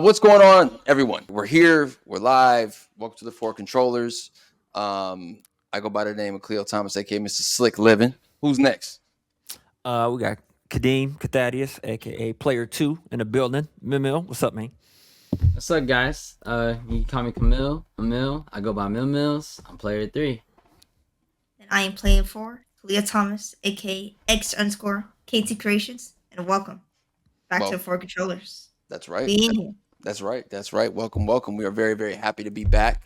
What's going on, everyone? We're here. We're live. Welcome to the 4Kontrollers. I go by the name of Cleo Thomas, aka Mr. Slick Living. Who's next? We got Kadeem Kathadius, aka Player 2 in the building. Mimil, what's up, man? What's up, guys? You can call me Camille. Emil. I go by Mills. I'm Player 3. And I am playing for Cleo Thomas, aka X_KT Creations, and welcome back to the 4Kontrollers. That's right. Being here. That's right. Welcome. We are very, very happy to be back.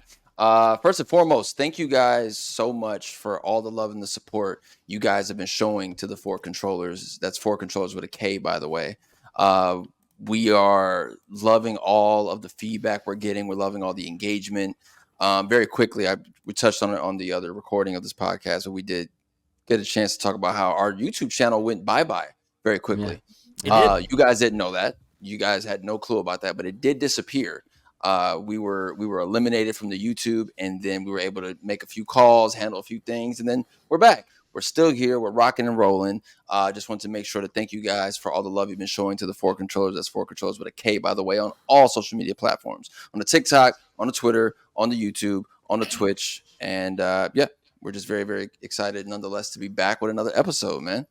First and foremost, thank you guys so much for all the love and the support you guys have been showing to the 4Kontrollers. That's 4Kontrollers with a K, by the way. We are loving all of the feedback we're getting. We're loving all the engagement. Very quickly, we touched on it on the other recording of this podcast, but we did get a chance to talk about how our YouTube channel went bye-bye very quickly. Yeah. You guys didn't know that. You guys had no clue about that, but it did disappear. We were eliminated from the YouTube, and then we were able to make a few calls, handle a few things, and then we're back. We're still here. We're rocking and rolling. Just want to make sure to thank you guys for all the love you've been showing to the 4Kontrollers. That's 4Kontrollers with a K, by the way, on all social media platforms, on the TikTok, on the Twitter, on the YouTube, on the Twitch, and we're just very, very excited, nonetheless, to be back with another episode, man.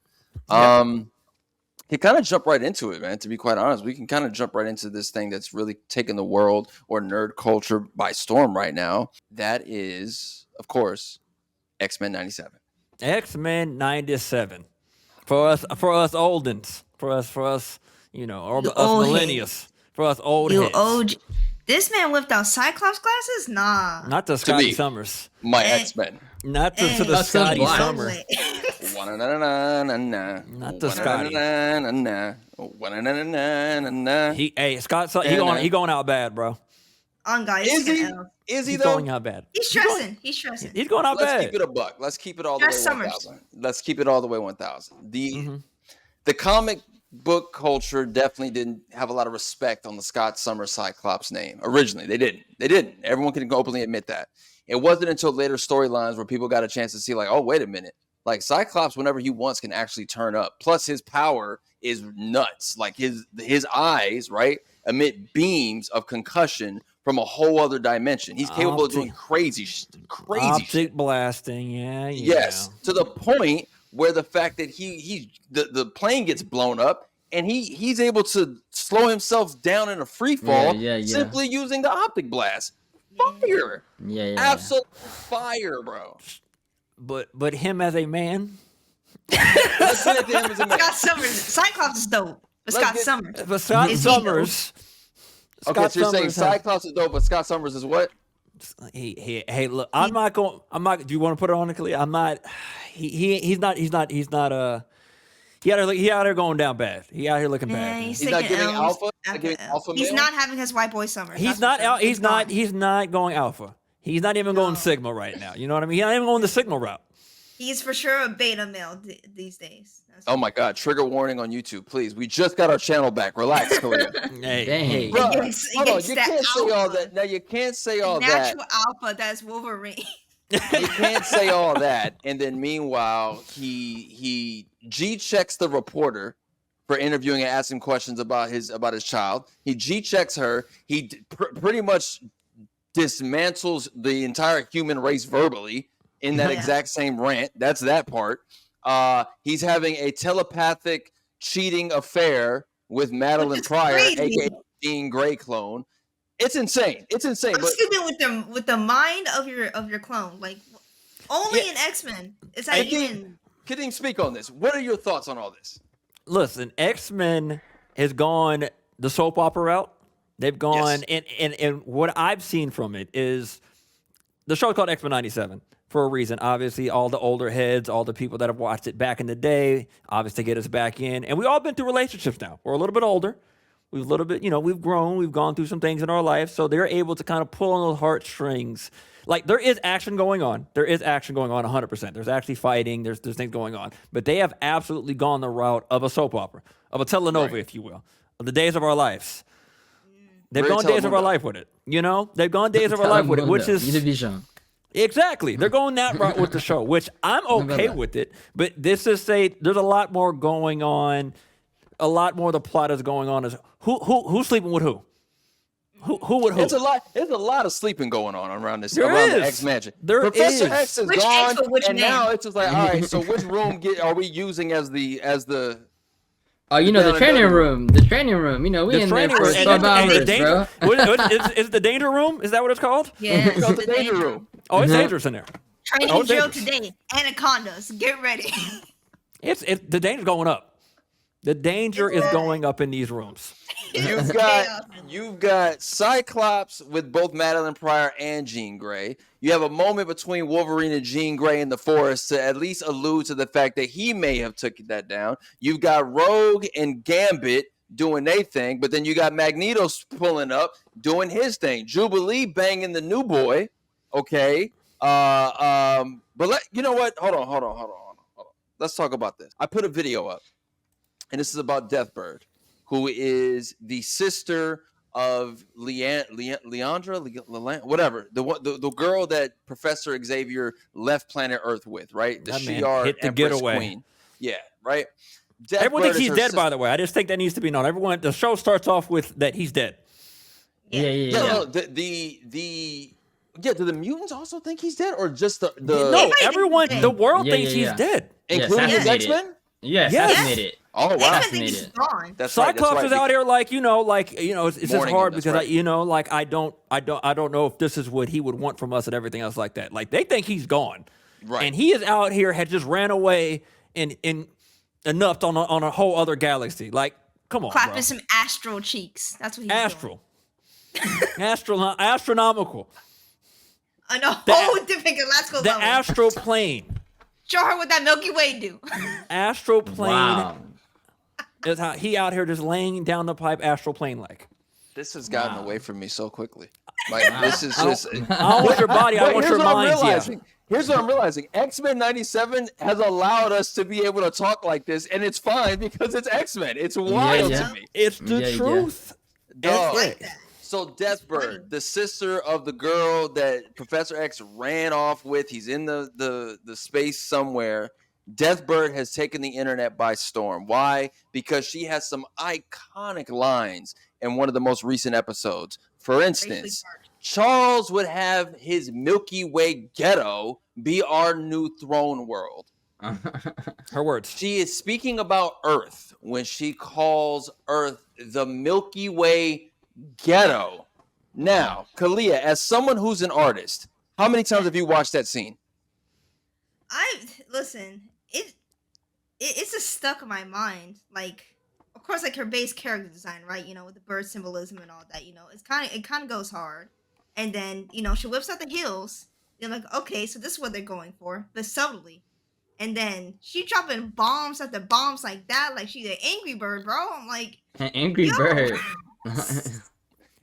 You kind of jump right into it, man. To be quite honest, we can kind of jump right into this thing that's really taking the world or nerd culture by storm right now. That is, of course, X-Men 97. X-Men 97. For us oldens. For us, you know, or us millennials. For us old heads. This man whipped out Cyclops glasses? Nah. Not the Scotty Summers. My X-Men. Not to the Scotty Summers. Not the Scotty. He going out bad, bro. On guys. Is he He's though? going out bad. He's stressing. He's going out bad. Let's keep it a buck. Let's keep it all the way 1,000. Let's keep it all the way 1,000. The comic book culture definitely didn't have a lot of respect on the Scott Summers Cyclops name. Originally, they didn't. Everyone can openly admit that. It wasn't until later storylines where people got a chance to see, like, oh, wait a minute. Like, Cyclops, whenever he wants, can actually turn up. Plus, his power is nuts. Like, his eyes, right, emit beams of concussion from a whole other dimension. He's capable of doing crazy optic blasting, yeah. Yes, to the point where the fact that the plane gets blown up and he's able to slow himself down in a free fall simply using the optic blast. Fire. Yeah. Absolute fire, bro. But him as a man. Let's get into him as a man. Scott Summers. Cyclops is dope. But Scott Summers. But Scott Summers. Okay, so you're saying Cyclops is dope, but Scott Summers is what? Hey, look, I'm not. Do you want to put it on, Khalil? I'm not. He's not. He out here going down bad. He out here looking bad. He's not giving alpha. He's not having his white boy summer. He's not going alpha. He's not even going sigma right now. You know what I mean? He's not even going the sigma route. He's for sure a beta male these days. Oh my God! Trigger warning on YouTube, please. We just got our channel back. Relax, Khalil. Hey, bro, hold on. You can't say all that. Now you can't say all that. Natural alpha. That's Wolverine. You can't say all that, and then meanwhile he G-checks the reporter for interviewing and asking questions about his child. He G-checks her. He pretty much dismantles the entire human race verbally in that exact same rant. That's that part. He's having a telepathic cheating affair with Madeline Pryor, aka Jean Grey clone. It's insane. I'm stupid with the mind of your clone. Like only in X-Men. It's not even. Can speak on this? What are your thoughts on all this? Listen, X-Men has gone the soap opera route. They've gone and what I've seen from it is the show called X-Men 97 for a reason. Obviously, all the older heads, all the people that have watched it back in the day, obviously get us back in. And we all been through relationships now. We're a little bit older. We've a little bit, we've grown. We've gone through some things in our life. So they're able to kind of pull on those heartstrings. Like, there is action going on. 100%. There's actually fighting. There's things going on. But they have absolutely gone the route of a soap opera, of a telenova, if you will, of the days of our lives. They've gone days of our life with it. They've gone days of our life with it, which is exactly. They're going that route with the show, which I'm okay with it. But this is there's a lot more going on. A lot more of the plot is going on. Is who's sleeping with who? Who would who? It's a lot. There's a lot of sleeping going on around this There around the is. X mansion. There Professor is. X is Which gone, X for which and man? now it's just like, all right. So which room are we using as the? Oh, you know, the training room. The training room. You know, we The in there training for room. some hours, bro. Is the danger room? Is that what it's called? Yeah, It's called the danger room. Oh, it's dangerous in there. Training Oh, it's drill dangerous. today. Anacondas, get ready. It's the danger's going up. The danger is going up in these rooms. You've got Cyclops with both Madeline Pryor and Jean Grey. You have a moment between Wolverine and Jean Grey in the forest to at least allude to the fact that he may have took that down. You've got Rogue and Gambit doing their thing, but then you got Magneto pulling up, doing his thing. Jubilee banging the new boy. Okay. But you know what? Hold on. Let's talk about this. I put a video up, and this is about Deathbird, who is the sister of Leandra, whatever, the girl that Professor Xavier left planet Earth with, right? The That man Shi'ar hit the Empress getaway. Queen. Yeah, right. Everyone thinks Deathbird is he's her dead, sister. by the way. I just think that needs to be known. The show starts off with that he's dead. Yeah. No, do the mutants also think he's dead, or just the No, everyone, dead. the world Yeah, thinks yeah, he's yeah. dead. including his assassinated. X-Men? Yeah, Yes. assassinated. Oh wow, X-Men think he's Fascinated. gone. that's right. Cyclops is out here it's just Mourning hard him, that's because right. I don't know if this is what he would want from us and everything else like that. Like they think he's gone, Right. and he is out here had just ran away and enough on a whole other galaxy. Like, come on, Clapping bro. some astral cheeks. That's what he's Astral, astronomical, doing. On a The- whole different galactical the level. astral plane, Show her what that Milky Way do. astral plane. Wow. Is how he out here just laying down the pipe, astral plane like. This has gotten Wow. away from me so quickly. Like this is just. I don't want your body, I But want here's your what I'm mind. Yeah. realizing. Here's what I'm realizing. X-Men 97 has allowed us to be able to talk like this, and it's fine because it's X-Men. It's wild yeah. to me. It's the Yeah. truth. Dog. It's it. So Deathbird, the sister of the girl that Professor X ran off with, he's in the space somewhere. Deathbird has taken the internet by storm. Why? Because she has some iconic lines in one of the most recent episodes. For instance, Charles would have his Milky Way ghetto be our new throne world. Her words. She is speaking about Earth when she calls Earth the Milky Way ghetto. Now, Kalia, as someone who's an artist, how many times have you watched that scene? Listen. It's just stuck in my mind. Like, of course, like her base character design, right? You know, with the bird symbolism and all that. You know, it kind of goes hard. And then she whips out the heels. You're like, okay, so this is what they're going for, but subtly. And then she dropping bombs after bombs like that, like she's an Angry Bird, bro. I'm like, An Angry Yo. Bird.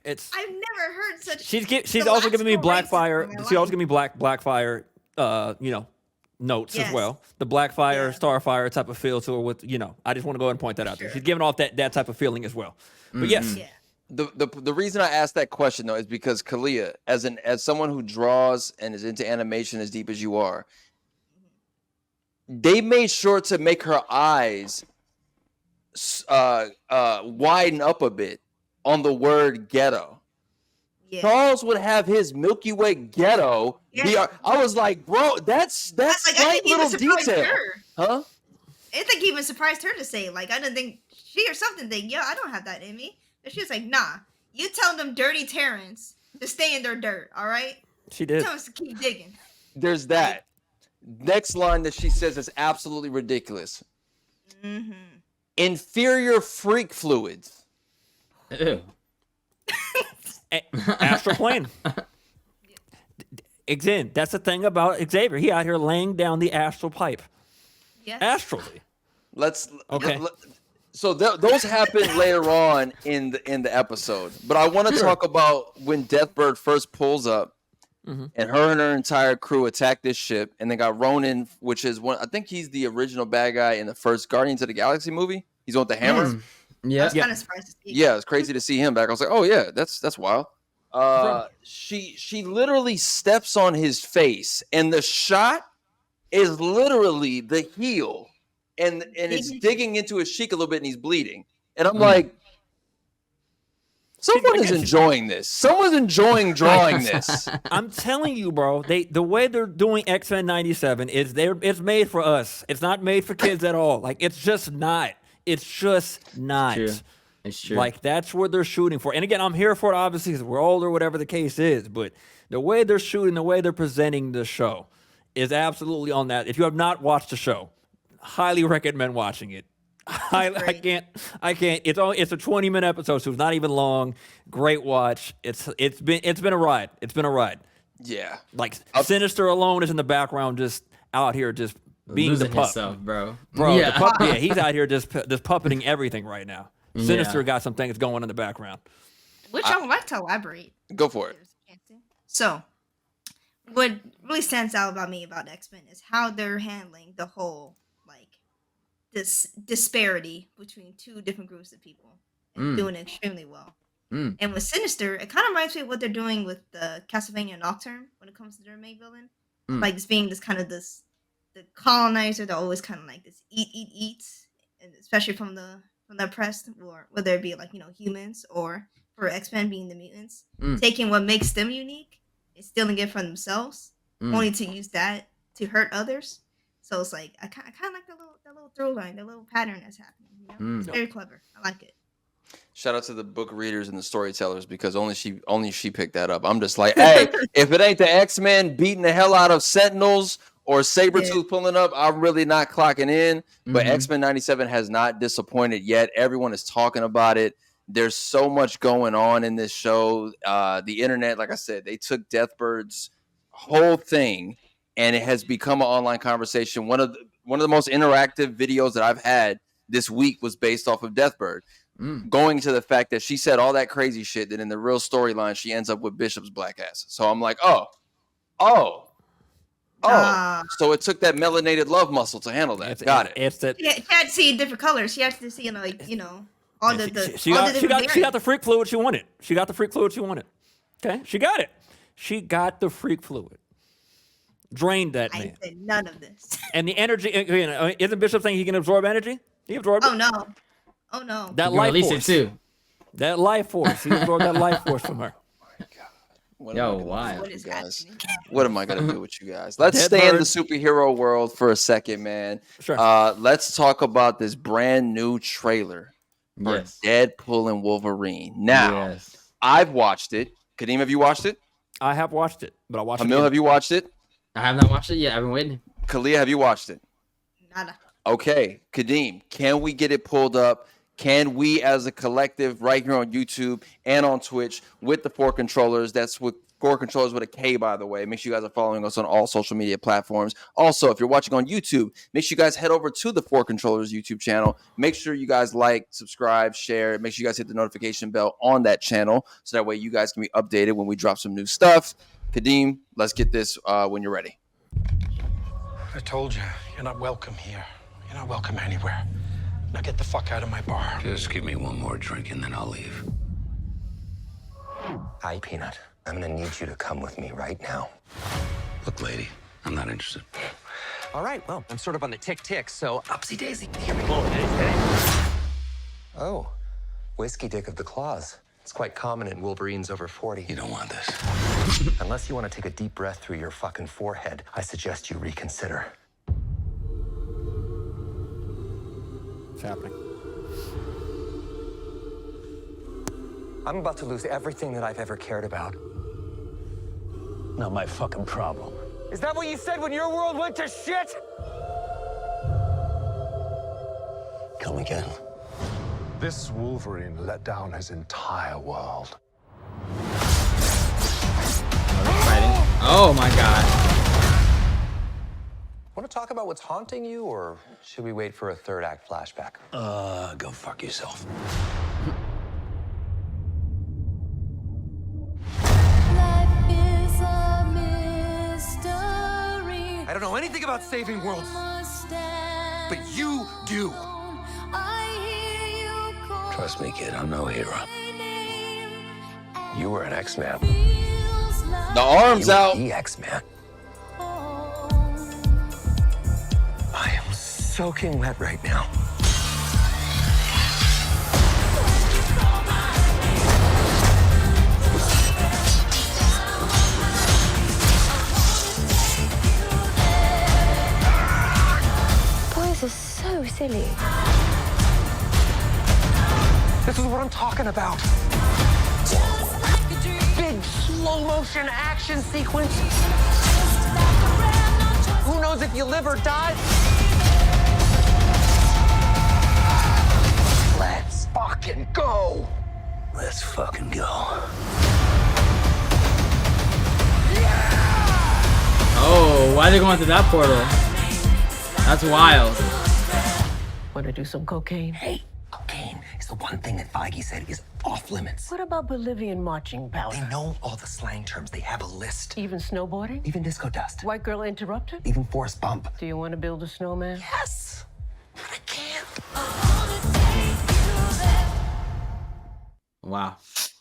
It's I've never heard such. she's also giving me Blackfire. racism in my She also life. giving me Blackfire. Notes as Yes. well. The Blackfire, Yeah. Starfire type of feel to her. With I just want to go ahead and point that out there. She's giving off that type of feeling as well. But yes, Yeah. The reason I asked that question though is because Kalia, as someone who draws and is into animation as deep as you are, they made sure to make her eyes widen up a bit on the word ghetto. Yeah. Charles would have his Milky Way ghetto. Yeah. I was like, bro, that's Like, I slight think he little even surprised detail, her. huh? I think he even surprised her to say, like, I didn't think she or something think, I don't have that in me. And she was like, nah, you tell them dirty Terrans to stay in their dirt, all right? she did. Tell them to keep digging. There's that. Next line that she says is absolutely ridiculous. Mm-hmm. Inferior freak fluids. Ew. Astral plane. Again, that's the thing about Xavier. He out here laying down the astral pipe. Yeah. Astrally. Okay. So those happen later on in the episode, but I want to talk about when Deathbird first pulls up, and her entire crew attack this ship, and they got Ronan, which is one. I think he's the original bad guy in the first Guardians of the Galaxy movie. He's on with the hammer. I Yeah. was kind of surprised to see. Yeah, it's crazy to see him back. I was like, oh yeah, that's wild. She literally steps on his face, and the shot is literally the heel, and it's digging into his cheek a little bit, and he's bleeding. And I'm like, Someone is enjoying this. Someone's enjoying drawing this. I'm telling you, bro. The way they're doing X-Men 97 is it's made for us. It's not made for kids at all. Like it's just not. It's just not. True. It's true. Like that's what they're shooting for. And again, I'm here for it obviously because we're older, whatever the case is. But the way they're shooting, the way they're presenting the show is absolutely on that. If you have not watched the show, highly recommend watching it. I can't. It's a 20-minute episode, so it's not even long. Great watch. It's been a ride. It's been a ride. Yeah. Like Sinister alone is in the background, just out here, just being Losing the pup, himself, bro. The pup, yeah, he's out here just puppeting everything right now. Sinister got some things going in the background. Which I would like to elaborate. Go for it. So, what really stands out about me about X-Men is how they're handling the whole this disparity between two different groups of people and doing it extremely well. And with Sinister, it kind of reminds me of what they're doing with the Castlevania Nocturne when it comes to their main villain. Like it's being the colonizer that always kind of like this eats, and especially from the oppressed, or whether it be humans or for X-Men being the mutants, taking what makes them unique and stealing it from themselves, only to use that to hurt others. So it's like I kind of like that little through line, that little pattern that's happening. It's very clever. I like it. Shout out to the book readers and the storytellers because only she picked that up. I'm just like, hey, if it ain't the X-Men beating the hell out of Sentinels or Sabretooth pulling up, I'm really not clocking in. But X-Men 97 has not disappointed yet. Everyone is talking about it. There's so much going on in this show. The internet, like I said, they took Deathbird's whole thing and it has become an online conversation. One of the most interactive videos that I've had this week was based off of Deathbird. Going to the fact that she said all that crazy shit that in the real storyline she ends up with Bishop's black ass. So I'm like, oh. So it took that melanated love muscle to handle that. Got it. It's that. She had to see different colors. She had to see all the she got the freak fluid she wanted. She got the freak fluid she wanted. Okay, she got it. She got the freak fluid. Drained that man. I said none of this. And the energy, isn't Bishop saying he can absorb energy? He absorbed it. Oh no. That life release force. it too. That life force. He absorbed that life force from her. What am I gonna do with you guys? Let's stay in the superhero world for a second, man. Sure. Let's talk about this brand new trailer for Deadpool and Wolverine. Now, I've watched it. Kadeem, have you watched it? I have watched it, but I watched Emil, have you watched it? I have not watched it yet. I've been waiting. Kalia, have you watched it? Nada. Okay, Kadeem, can we get it pulled up? Can we, as a collective, right here on YouTube and on Twitch, with the 4Kontrollers, that's with 4Kontrollers with a K, by the way. Make sure you guys are following us on all social media platforms. Also, if you're watching on YouTube, make sure you guys head over to the 4Kontrollers YouTube channel. Make sure you guys like, subscribe, share. Make sure you guys hit the notification bell on that channel so that way you guys can be updated when we drop some new stuff. Kadeem, let's get this when you're ready. I told you, you're not welcome here. You're not welcome anywhere. Now get the fuck out of my bar. Just give me one more drink and then I'll leave. Hi, Peanut. I'm gonna need you to come with me right now. Look, lady, I'm not interested. All right, well, I'm sort of on the tick-tick, so upsy daisy. Here we go. Oh, whiskey dick of the claws. It's quite common in Wolverines over 40. You don't want this. Unless you want to take a deep breath through your fucking forehead, I suggest you reconsider. It's happening. I'm about to lose everything that I've ever cared about. Not my fucking problem. Is that what you said when your world went to shit? Come again. This Wolverine let down his entire world. Oh my god. Want to talk about what's haunting you, or should we wait for a third act flashback? Go fuck yourself. I don't know anything about saving worlds, but you do. Trust me, kid, I'm no hero. You were an X-Man. The arms out. The X-Man. I am soaking wet right now. Really? This is what I'm talking about. Big slow motion action sequence. Who knows if you live or die? Let's fucking go. Let's fucking go. Oh, why are they going through that portal? That's wild. Want to do some cocaine? Hey, cocaine is the one thing that Feige said is off limits. What about Bolivian marching powder? They know all the slang terms. They have a list. Even snowboarding? Even disco dust. White girl interrupted? Even forest bump. Do you want to build a snowman? Yes, but I can't. Wow.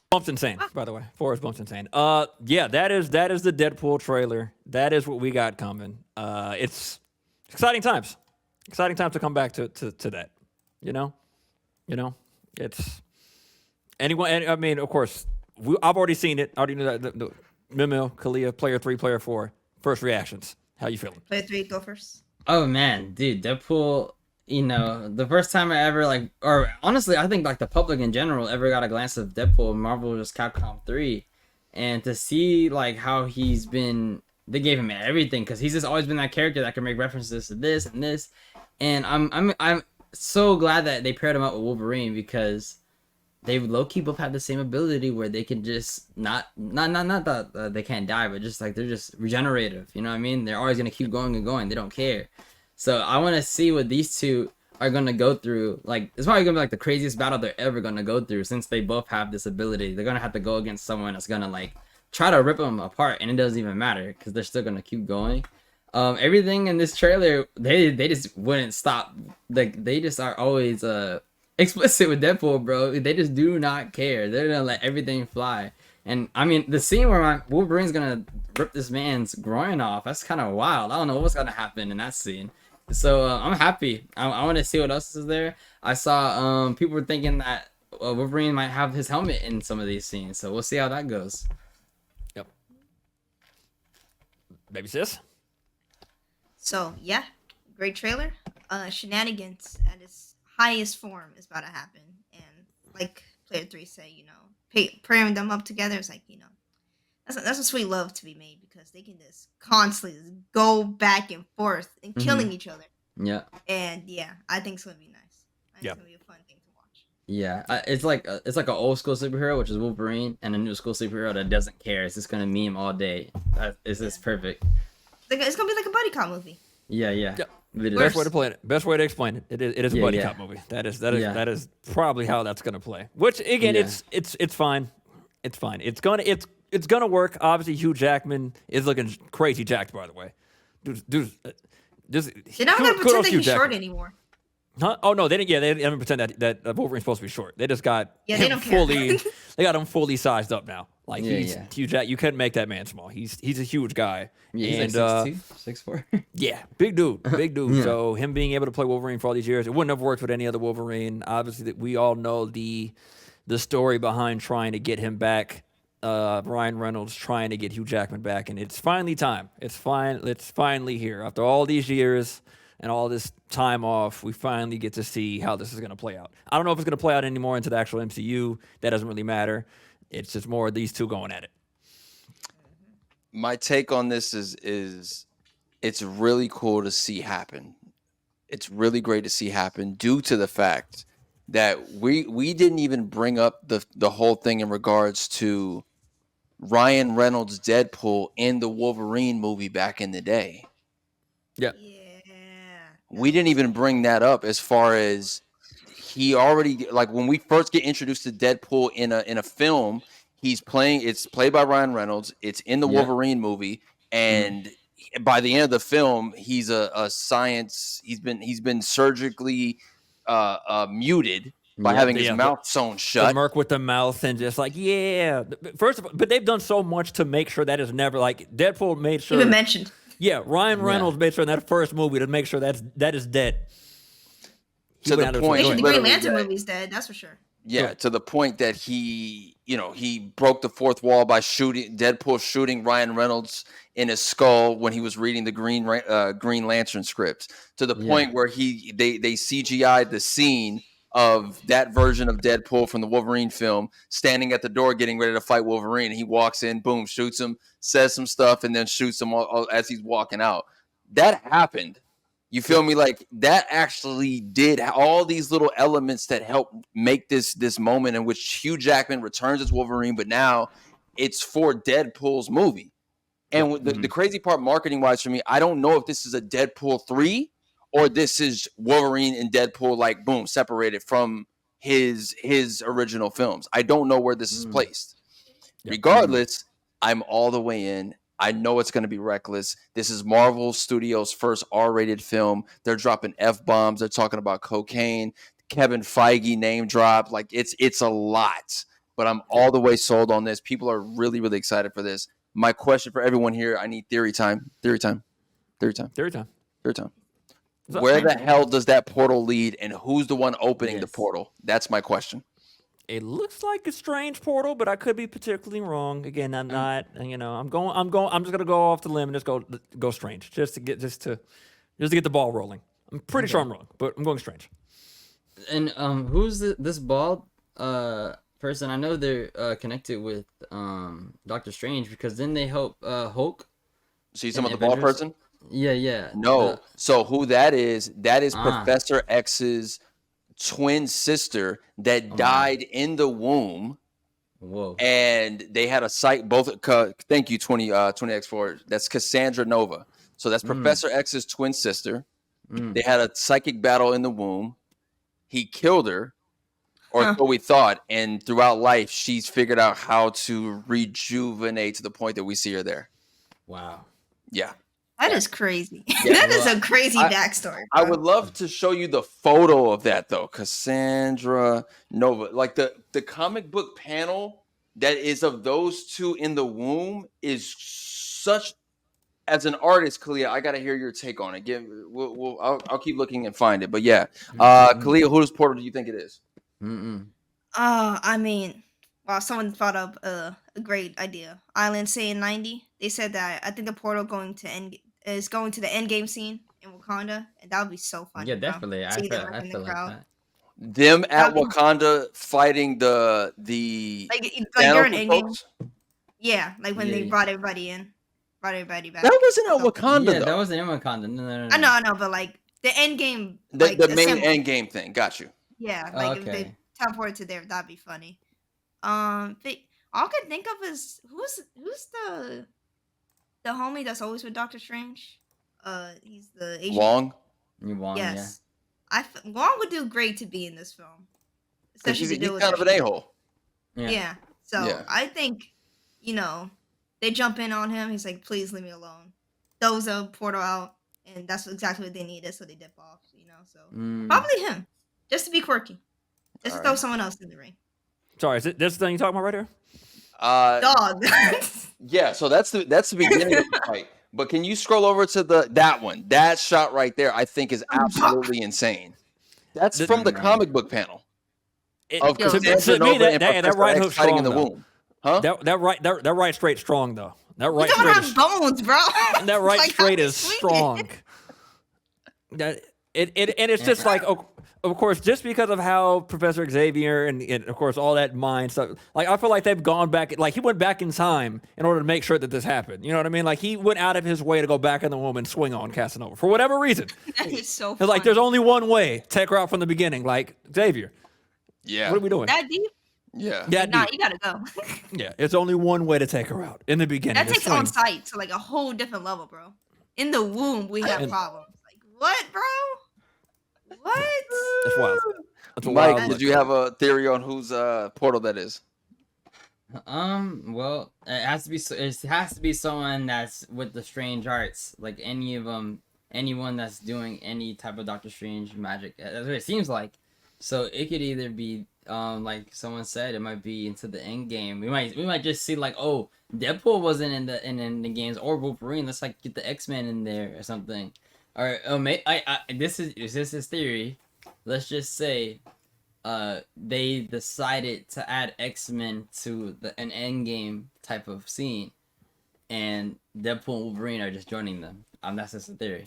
Bump's insane, by the way. Forrest Bump's insane. Yeah, that is the Deadpool trailer. That is what we got coming. It's exciting times. Exciting times to come back to that. You know, it's anyone. I mean, of course, I've already seen it. I already knew that. The Mimil, Kalia, player 3, player 4. First reactions. How you feeling? Player 3, go first. Oh man, dude, Deadpool. You know, the first time I ever or honestly, I think the public in general ever got a glance of Deadpool in Marvel vs. Capcom 3, and to see how he's been, they gave him everything because he's just always been that character that can make references to this and this, and I'm so glad that they paired him up with Wolverine because they low-key both have the same ability where they can just not that they can't die, but just they're just regenerative. You know what I mean? They're always gonna keep going and going. They don't care. So I want to see what these two are going to go through. It's probably going to be the craziest battle they're ever going to go through since they both have this ability. They're going to have to go against someone that's going to try to rip them apart, and it doesn't even matter because they're still going to keep going. Everything in this trailer, they just wouldn't stop. They just are always explicit with Deadpool, bro. They just do not care. They're going to let everything fly. And I mean, the scene where Wolverine's going to rip this man's groin off, that's kind of wild. I don't know what's going to happen in that scene. So I'm happy. I want to see what else is there. I saw people were thinking that Wolverine might have his helmet in some of these scenes. So we'll see how that goes. Yep. Baby sis. So yeah, great trailer. Shenanigans at its highest form is about to happen, and like player 3 say, pairing them up together is that's a sweet love to be made because they can just constantly just go back and forth and killing each other. Yeah. And yeah, I think it's gonna be nice. I think it's gonna be a fun thing to watch. Yeah, it's like an old school superhero, which is Wolverine, and a new school superhero that doesn't care. It's just gonna meme all day. It's just perfect. It's gonna be like a buddy cop movie. Yeah. Yep. It is. Best way to play it. Best way to explain it. It is a buddy cop movie. That is probably how that's gonna play. Which again, it's fine. It's fine. It's gonna work. Obviously, Hugh Jackman is looking crazy jacked. By the way, dude, They're not gonna pretend that he's short anymore. Huh? Oh no, they didn't. Yeah, they didn't pretend that Wolverine's supposed to be short. They just got they him don't care. fully. They got him fully sized up now. He's yeah. Hugh Jack. You couldn't make that man small. He's a huge guy. Yeah, he's and 6'2", 6'4". yeah, big dude. Yeah. So him being able to play Wolverine for all these years, it wouldn't have worked with any other Wolverine. Obviously, we all know the story behind trying to get him back. Ryan Reynolds trying to get Hugh Jackman back, and it's finally time. It's finally here. After all these years and all this time off, we finally get to see how this is going to play out. I don't know if it's going to play out anymore into the actual MCU. That doesn't really matter. It's just more of these two going at it. My take on this is it's really cool to see happen. It's really great to see happen due to the fact that we didn't even bring up the whole thing in regards to Ryan Reynolds' Deadpool in the Wolverine movie back in the day. Yeah. We didn't even bring that up as far as he already, when we first get introduced to Deadpool in a film, it's played by Ryan Reynolds. It's in the Wolverine movie, and by the end of the film, he's a science. He's been surgically muted by having his mouth sewn shut. The Merc with the mouth and just First of all, but they've done so much to make sure that is never Deadpool made sure. Even mentioned. Yeah, Ryan Reynolds made sure in that first movie to make sure that is dead. To the point, The Green Lantern movie's dead. That's for sure. Yeah, to the point that he broke the fourth wall by Deadpool shooting Ryan Reynolds in his skull when he was reading the Green Lantern script. To the point where they CGI'd the scene of that version of Deadpool from the Wolverine film standing at the door getting ready to fight Wolverine. And he walks in, boom, shoots him, says some stuff, and then shoots him as he's walking out. That happened. You feel me? Like that actually did all these little elements that help make this moment in which Hugh Jackman returns as Wolverine, but now it's for Deadpool's movie. And the crazy part, marketing wise, for me, I don't know if this is a Deadpool 3 or this is Wolverine and Deadpool, like boom, separated from his original films. I don't know where this is placed. Regardless, I'm all the way in. I know it's going to be reckless. This is Marvel Studios' first R-rated film. They're dropping F-bombs. They're talking about cocaine. Kevin Feige name drop. Like it's a lot. But I'm all the way sold on this. People are really, really excited for this. My question for everyone here, I need theory time. Theory time. Theory time. Theory time. Theory time. Where the hell does that portal lead, and who's the one opening the portal? That's my question. It looks like a strange portal, but I could be particularly wrong. Again, I'm not. You know, I'm just gonna go off the limb and just go strange, just to get the ball rolling. I'm pretty sure I'm wrong, but I'm going strange. And who's this bald person? I know they're connected with Doctor Strange because then they help Hulk. See some of the bald person? Yeah. No. So who that is Professor X's twin sister that died in the womb. Whoa. And they had a site both. Thank you, 20X for it. That's Cassandra Nova. So that's Professor X's twin sister. They had a psychic battle in the womb. He killed her, or so we thought. And throughout life, she's figured out how to rejuvenate to the point that we see her there. Wow. Yeah. That is crazy. That is a crazy backstory. I would love to show you the photo of that, though. Cassandra Nova. Like the comic book panel that is of those two in the womb is such... As an artist, Kalia, I got to hear your take on it. I'll keep looking and find it. But yeah. Kalia, whose portal do you think it is? I mean... Wow, someone thought up a great idea. Island saying 90. They said that I think the portal is going to the end game scene in Wakanda, and that would be so fun. Yeah, definitely. I feel like that. Them at Wakanda fighting the like you're in Endgame. Yeah, like when they brought everybody back. That wasn't at Wakanda. Yeah, though. That wasn't in Wakanda. No. I know, but like the end game, the main end game thing. Got you. Yeah, like if they teleport to there, that'd be funny. All I can think of is who's the homie that's always with Doctor Strange. He's the Asian. Wong. Yes, Wong would do great to be in this film, especially he's to do with kind of an a-hole. Yeah. So I think they jump in on him. He's like, "Please leave me alone." Throws a portal out, and that's exactly what they needed. So they dip off. So probably him, just to be quirky, just to throw someone else in the ring. Sorry, is it this thing you talking about right here? Dog. Yeah, so that's the beginning of the fight. But can you scroll over to that one? That shot right there, I think, is absolutely insane. That's from the comic book panel. Of to me, that right hook strong in the womb. Huh? That right straight strong though. That right straight have bones, bro. That right straight is strong. It's just like, of course, just because of how Professor Xavier and of course all that mind stuff, like I feel like they've gone back, like he went back in time in order to make sure that this happened. You know what I mean? Like he went out of his way to go back in the womb and swing on Casanova for whatever reason. That is so funny. Like there's only one way. Take her out from the beginning, like Xavier. Yeah. What are we doing? That deep? Yeah. Nah, you gotta go. Yeah, it's only one way to take her out in the beginning. That takes on site to like a whole different level, bro. In the womb, we have problems. Like what, bro? What? That's wild. Mike, did you have a theory on whose portal that is? Well, it has to be someone that's with the strange arts, like anyone that's doing any type of Doctor Strange magic. That's what it seems like. So it could either be like someone said, it might be into the end game. We might just see like, oh, Deadpool wasn't in the games, or Wolverine. Let's like get the X-Men in there or something. Or this is theory. Let's just say they decided to add X-Men to an Endgame type of scene, and Deadpool and Wolverine are just joining them. That's just a theory.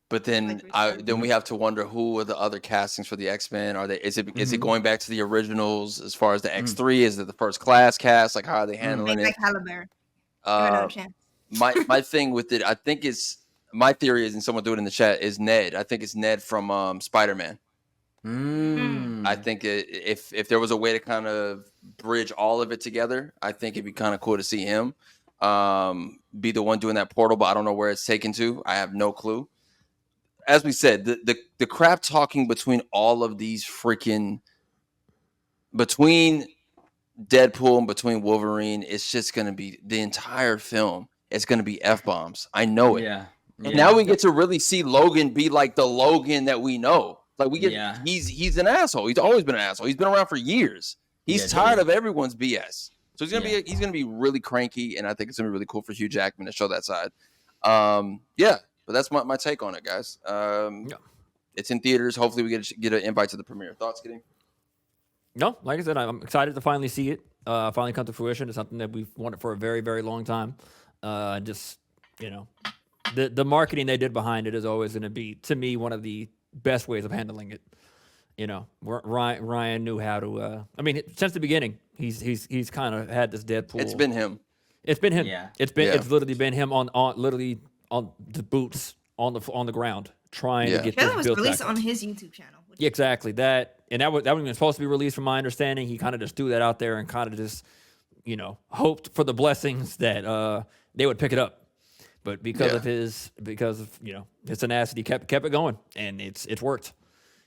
But then, we have to wonder who are the other castings for the X-Men? Are they? Is it going back to the originals as far as the X3? Is it the first class cast? Like, how are they handling Maybe it? like Halliburton. Give it another chance. My thing with it, I think it's my theory is, and someone do it in the chat, is Ned. I think it's Ned from Spider-Man. I think if there was a way to kind of bridge all of it together, I think it'd be kind of cool to see him be the one doing that portal, but I don't know where it's taken to. I have no clue. As we said, the crap talking between all of these between Deadpool and between Wolverine, it's just going to be the entire film. It's going to be F-bombs. I know it. Yeah. And now we get to really see Logan be like the Logan that we know. Like he's an asshole. He's always been an asshole. He's been around for years. He's tired of everyone's BS. So he's gonna be really cranky, and I think it's gonna be really cool for Hugh Jackman to show that side. But that's my take on it, guys. It's in theaters. Hopefully, we get an invite to the premiere. Thoughts, Gideon? No, like I said, I'm excited to finally see it. Finally come to fruition. It's something that we've wanted for a very, very long time. Just the marketing they did behind it is always going to be, to me, one of the best ways of handling it. Ryan knew how to. Since the beginning, he's kind of had this Deadpool. It's been him. It's been him. Yeah. It's literally been him on the boots on the ground trying to get this It was built released back on his YouTube channel. Yeah, exactly. That wasn't even supposed to be released, from my understanding. He kind of just threw that out there and kind of just, hoped for the blessings that they would pick it up. But because of his tenacity, kept it going, and it's worked.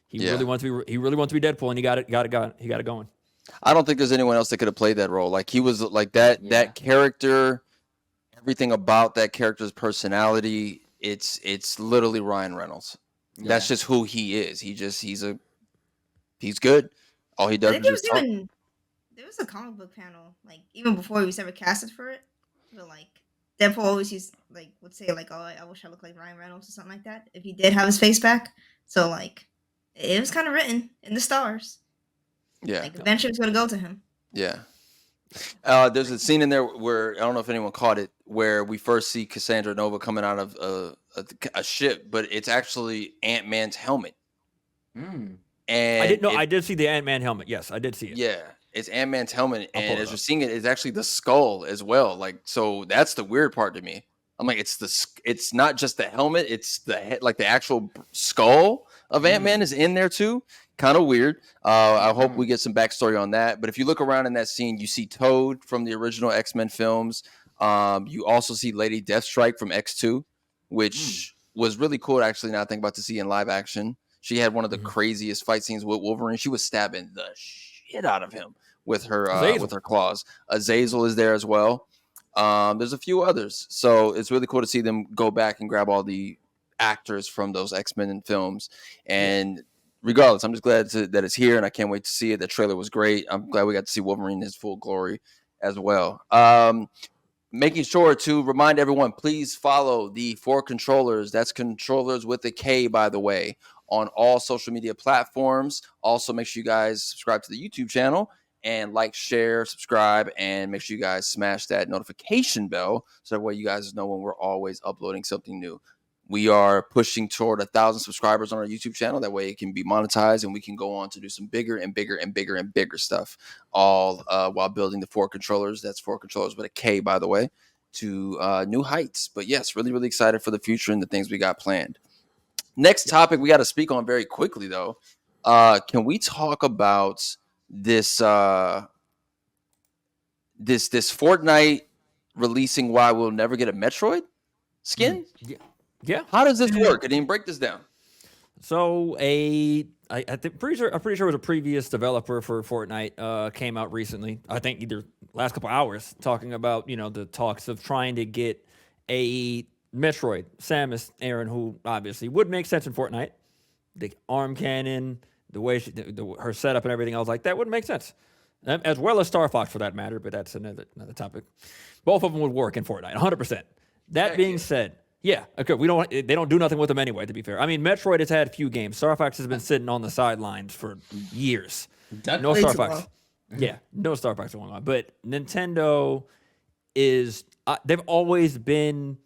He really wants to be Deadpool, and he got it going. I don't think there's anyone else that could have played that role. Like, he was like that. That character, everything about that character's personality. It's literally Ryan Reynolds. Yeah. That's just who he is. He's good. All he does is just talk. There was a comic book panel, like, even before he was ever casted for it, where, like, Deadpool always would say, like, "Oh, I wish I looked like Ryan Reynolds," or something like that, if he did have his face back. So, like, it was kind of written in the stars. Yeah. Like, eventually it's going to go to him. Yeah. There's a scene in there where, I don't know if anyone caught it, where we first see Cassandra Nova coming out of a ship, but it's actually Ant-Man's helmet. And I did see the Ant-Man helmet. Yes, I did see it. Yeah. It's Ant-Man's helmet, and as you're seeing it, it's actually the skull as well. Like, so that's the weird part to me. I'm like, it's not just the helmet, it's the head, like the actual skull of Ant-Man is in there too. Kind of weird. I hope we get some backstory on that. But if you look around in that scene, you see Toad from the original X-Men films. You also see Lady Deathstrike from X2, which was really cool, actually, now I think about to see in live action. She had one of the craziest fight scenes with Wolverine. She was stabbing the shit out of him with her claws. Azazel is there as well. There's a few others. So it's really cool to see them go back and grab all the actors from those X-Men films. And regardless, I'm just glad that it's here, and I can't wait to see it. The trailer was great. I'm glad we got to see Wolverine in his full glory as well. Making sure to remind everyone, please follow the 4Kontrollers. That's controllers with a K, by the way, on all social media platforms. Also, make sure you guys subscribe to the YouTube channel and like, share, subscribe, and make sure you guys smash that notification bell so that way you guys know when we're always uploading something new. We are pushing toward 1,000 subscribers on our YouTube channel. That way it can be monetized and we can go on to do some bigger and bigger and bigger and bigger stuff, all while building the 4Kontrollers. That's 4Kontrollers with a K, by the way, to new heights. But yes, really, really excited for the future and the things we got planned. Next topic we got to speak on very quickly, though. Can we talk about this Fortnite releasing why we'll never get a Metroid skin? Yeah. How does this work? I didn't break this down. So I'm pretty sure it was a previous developer for Fortnite came out recently. I think either last couple hours talking about the talks of trying to get a Metroid. Samus Aran, who obviously would make sense in Fortnite, the arm cannon, the way her setup and everything else like that would make sense, as well as Star Fox for that matter. But that's another topic. Both of them would work in Fortnite, 100%. That being said, Yeah, okay. They don't do nothing with them anyway. To be fair, I mean, Metroid has had a few games. Star Fox has been sitting on the sidelines for years. Duck No Way Star too Fox. long. Yeah, no Star Fox going on. But Nintendo is they've always been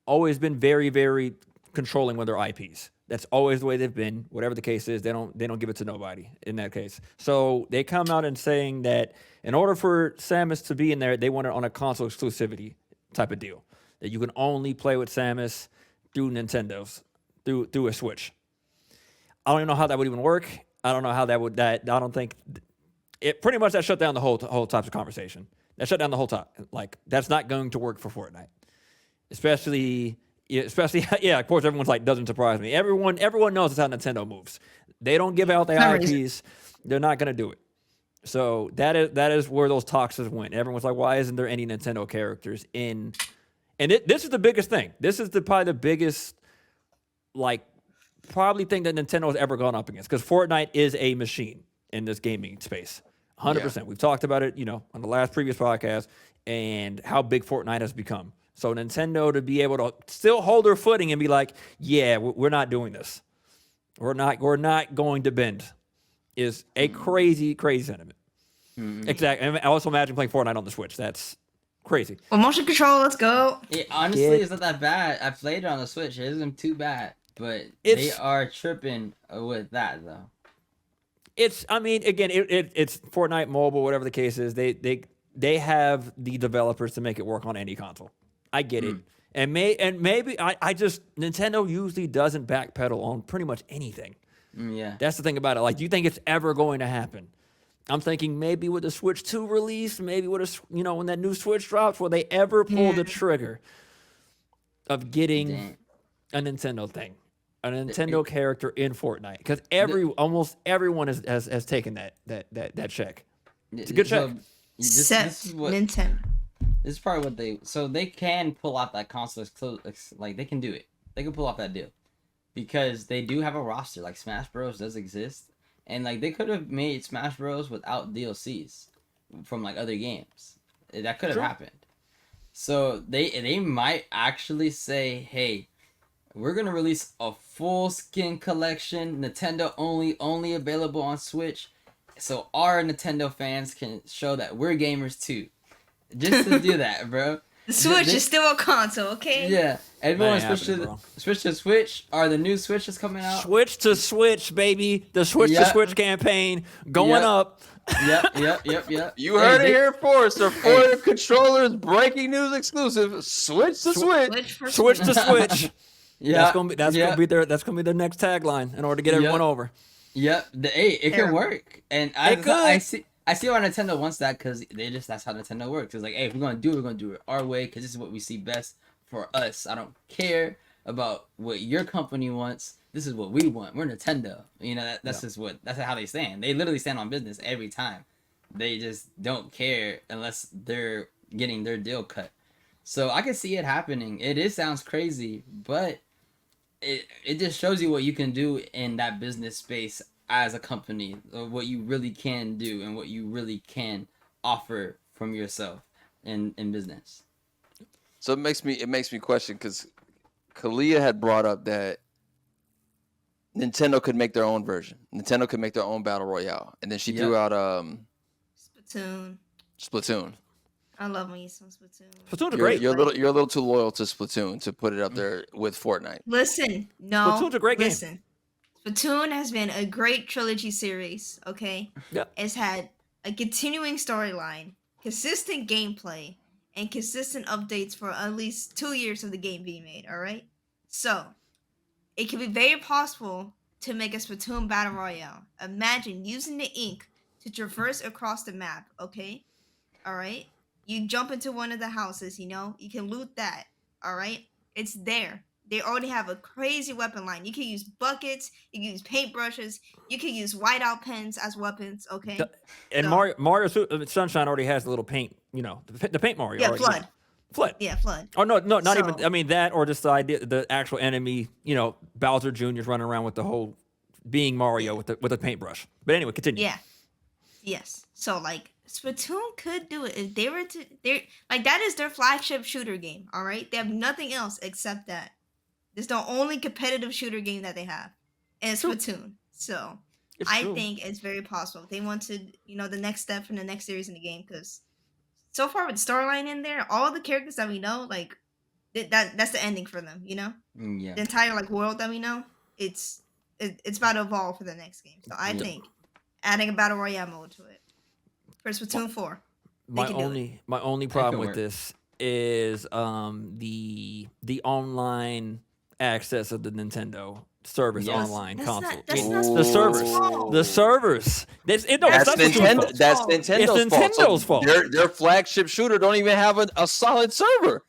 very, very controlling with their IPs. That's always the way they've been. Whatever the case is, they don't give it to nobody in that case. So they come out and saying that in order for Samus to be in there, they want it on a console exclusivity type of deal. That you can only play with Samus through Nintendo's through a Switch. I don't even know how that would even work. I don't know how I don't think it pretty much that shut down the whole types of conversation. That shut down the whole top. Like that's not going to work for Fortnite. Especially yeah, of course everyone's like doesn't surprise me. Everyone knows that's how Nintendo moves. They don't give out their IPs. They're not going to do it. So that is where those talks went. Everyone's like, why isn't there any Nintendo characters in? And this is the biggest thing. This is probably the biggest, thing that Nintendo has ever gone up against. Because Fortnite is a machine in this gaming space. 100%. Yeah. We've talked about it, on the last previous podcast, and how big Fortnite has become. So Nintendo to be able to still hold their footing and be like, yeah, we're not doing this. We're not going to bend is a crazy, crazy sentiment. Mm-hmm. Exactly. And I also imagine playing Fortnite on the Switch. That's crazy. Well, motion control, let's go. Honestly, it's not that bad. I played it on the Switch. It isn't too bad, but they are tripping with that though. It's Fortnite mobile, whatever the case is. They have the developers to make it work on any console. I get it. And maybe I just Nintendo usually doesn't backpedal on pretty much anything. Yeah. That's the thing about it. Like, do you think it's ever going to happen? I'm thinking maybe with the Switch 2 release, maybe with when that new Switch drops, will they ever pull the trigger of getting a Nintendo thing, a Nintendo character in Fortnite? Because almost everyone has taken that check. It's a good check. This is what Nintendo. This is probably what they can pull off that console like they can do it. They can pull off that deal because they do have a roster. Like Smash Bros does exist. And they could have made Smash Bros without DLCs from other games. That could have happened. So they might actually say, "Hey, we're gonna release a full skin collection, Nintendo only available on Switch, so our Nintendo fans can show that we're gamers too." Just to do that, bro. The Switch is still a console, okay? Yeah. Everyone switch to Switch. Are the new Switches coming out? Switch to Switch, baby. The Switch to Switch campaign going up. Yep. You heard it here first. The 4Kontrollers breaking news exclusive. Switch to Switch. Switch to Switch. Yeah. That's gonna be their next tagline in order to get everyone over. Yep. It can work. And I see why Nintendo wants that because that's how Nintendo works. It's like, hey, if we're gonna do it our way because this is what we see best for us. I don't care about what your company wants. This is what we want. We're Nintendo. That's how they stand. They literally stand on business every time. They just don't care unless they're getting their deal cut. So I can see it happening. Sounds crazy, but it just shows you what you can do in that business space as a company, or what you really can do and what you really can offer from yourself in business. So it makes me question because Kalia had brought up that Nintendo could make their own version. Nintendo could make their own battle royale, and then she threw out Splatoon. I love me some Splatoon. Splatoon's great. You're a little too loyal to Splatoon to put it up there with Fortnite. Listen, no. Splatoon's a great game. Splatoon has been a great trilogy series, okay? Yeah. It's had a continuing storyline, consistent gameplay, and consistent updates for at least 2 years of the game being made, alright? So, it can be very possible to make a Splatoon Battle Royale. Imagine using the ink to traverse across the map, okay? Alright? You jump into one of the houses, you can loot that, alright? It's there. They already have a crazy weapon line. You can use buckets, you can use paintbrushes, you can use whiteout pens as weapons, okay? And Mario Sunshine already has the little paint, the paint Mario. Yeah, already. Flood. Yeah, Flood. Oh, no, not even, I mean, that or just the idea, the actual enemy, Bowser Jr.'s running around with the whole being Mario with a paintbrush. But anyway, continue. Yeah. Yes. So, Splatoon could do it if they were to, that is their flagship shooter game, all right? They have nothing else except that. This is the only competitive shooter game that they have, and it's Splatoon. So I think it's very possible they want to, the next step from the next series in the game, because so far with the storyline in there, all the characters that we know, like that's the ending for them. Yeah. The entire like world that we know, it's about to evolve for the next game. So I think adding a battle royale mode to it for Splatoon 4. My only problem with this is the online access of the Nintendo service online console. The servers. That's Nintendo's fault. Their flagship shooter don't even have a solid server.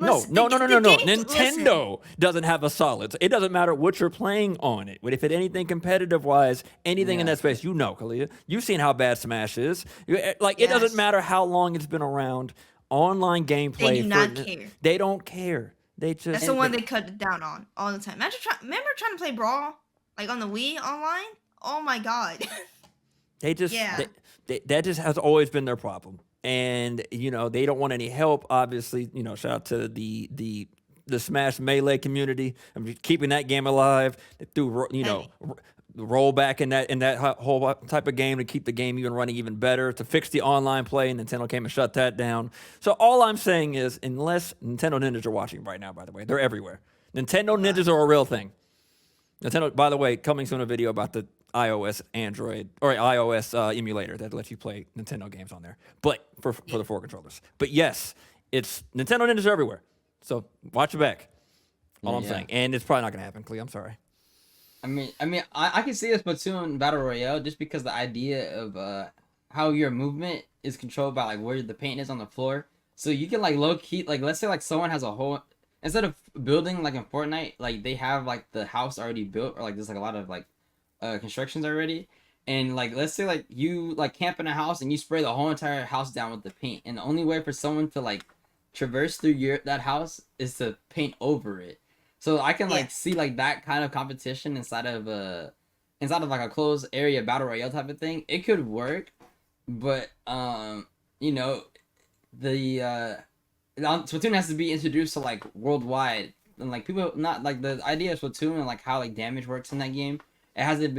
No. Nintendo doesn't have a solid. It doesn't matter what you're playing on it. But if it anything competitive wise, anything in that space, Kalia, you've seen how bad Smash is. It doesn't matter how long it's been around. Online gameplay. They do not care. They don't care. They just. That's the one they cut it down on all the time. Remember trying to play Brawl like on the Wii online? Oh my god. They just. Yeah. That just has always been their problem. And they don't want any help. Obviously, shout out to the Smash Melee community. I mean, keeping that game alive through rollback in that whole type of game to keep the game even running even better, to fix the online play. And Nintendo came and shut that down. So all I'm saying is, unless Nintendo ninjas are watching right now, by the way, they're everywhere. Nintendo ninjas are a real thing. Nintendo, by the way, coming soon a video about the iOS emulator that lets you play Nintendo games on there, but for the 4 controllers. But yes, it's Nintendo ninjas are everywhere. So watch it back. All I'm saying, and it's probably not gonna happen. Clea, I'm sorry. I can see a Splatoon battle royale just because the idea of how your movement is controlled by like where the paint is on the floor. So you can like low key, like let's say like someone has a whole, instead of building like in Fortnite, like they have like the house already built, or like there's like a lot of like constructions already, and like let's say like you like camp in a house and you spray the whole entire house down with the paint, and the only way for someone to like traverse through that house is to paint over it. So I can like see like that kind of competition inside of like a closed area battle royale type of thing. It could work, but Splatoon has to be introduced to like worldwide, and like people not like the idea of Splatoon and like how like damage works in that game. It hasn't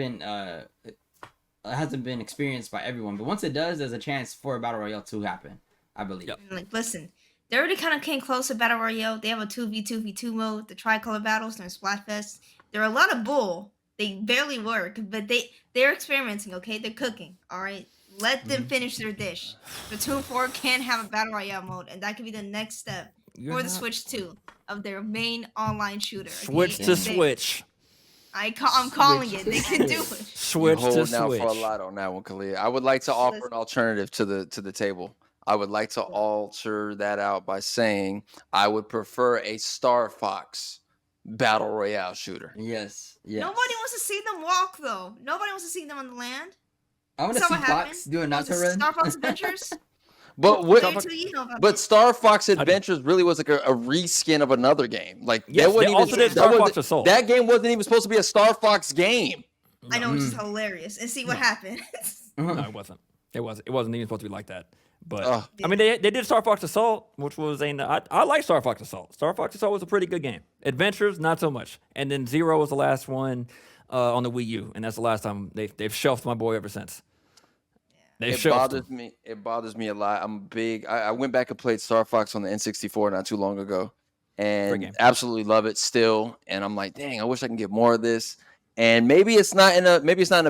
been experienced by everyone, but once it does, there's a chance for a battle royale to happen, I believe. Yep. Like, listen, they already kind of came close to battle royale. They have a 2v2v2 mode, the tricolor battles during Splatfest. There are a lot of bull. They barely work, but they're experimenting. Okay, they're cooking. All right, let them finish their dish. Splatoon 4 can have a battle royale mode, and that could be the next step for the Switch 2 of their main online shooter. Switch to Switch. I'm calling it. They can do it. Switch to Switch. Now for a lot on that one, Khalid. I would like to offer an alternative to the table. I would like to alter that out by saying I would prefer a Star Fox battle royale shooter. Yes. Nobody wants to see them walk, though. Nobody wants to see them on the land. I want to see Fox do a Naruto run. Star Fox Adventures. But Star Fox Adventures really was like a reskin of another game. Like that game wasn't even supposed to be a Star Fox game. I know, which is hilarious. And see what happened. No, it wasn't. It wasn't even supposed to be like that. But I mean, they did Star Fox Assault, which was I like Star Fox Assault. Star Fox Assault was a pretty good game. Adventures, not so much. And then Zero was the last one on the Wii U, and that's the last time they've shelved my boy ever since. It bothers me. It bothers me a lot. I'm big. I went back and played Star Fox on the N64 not too long ago, and absolutely love it still. And I'm like, dang, I wish I can get more of this. And maybe it's not in a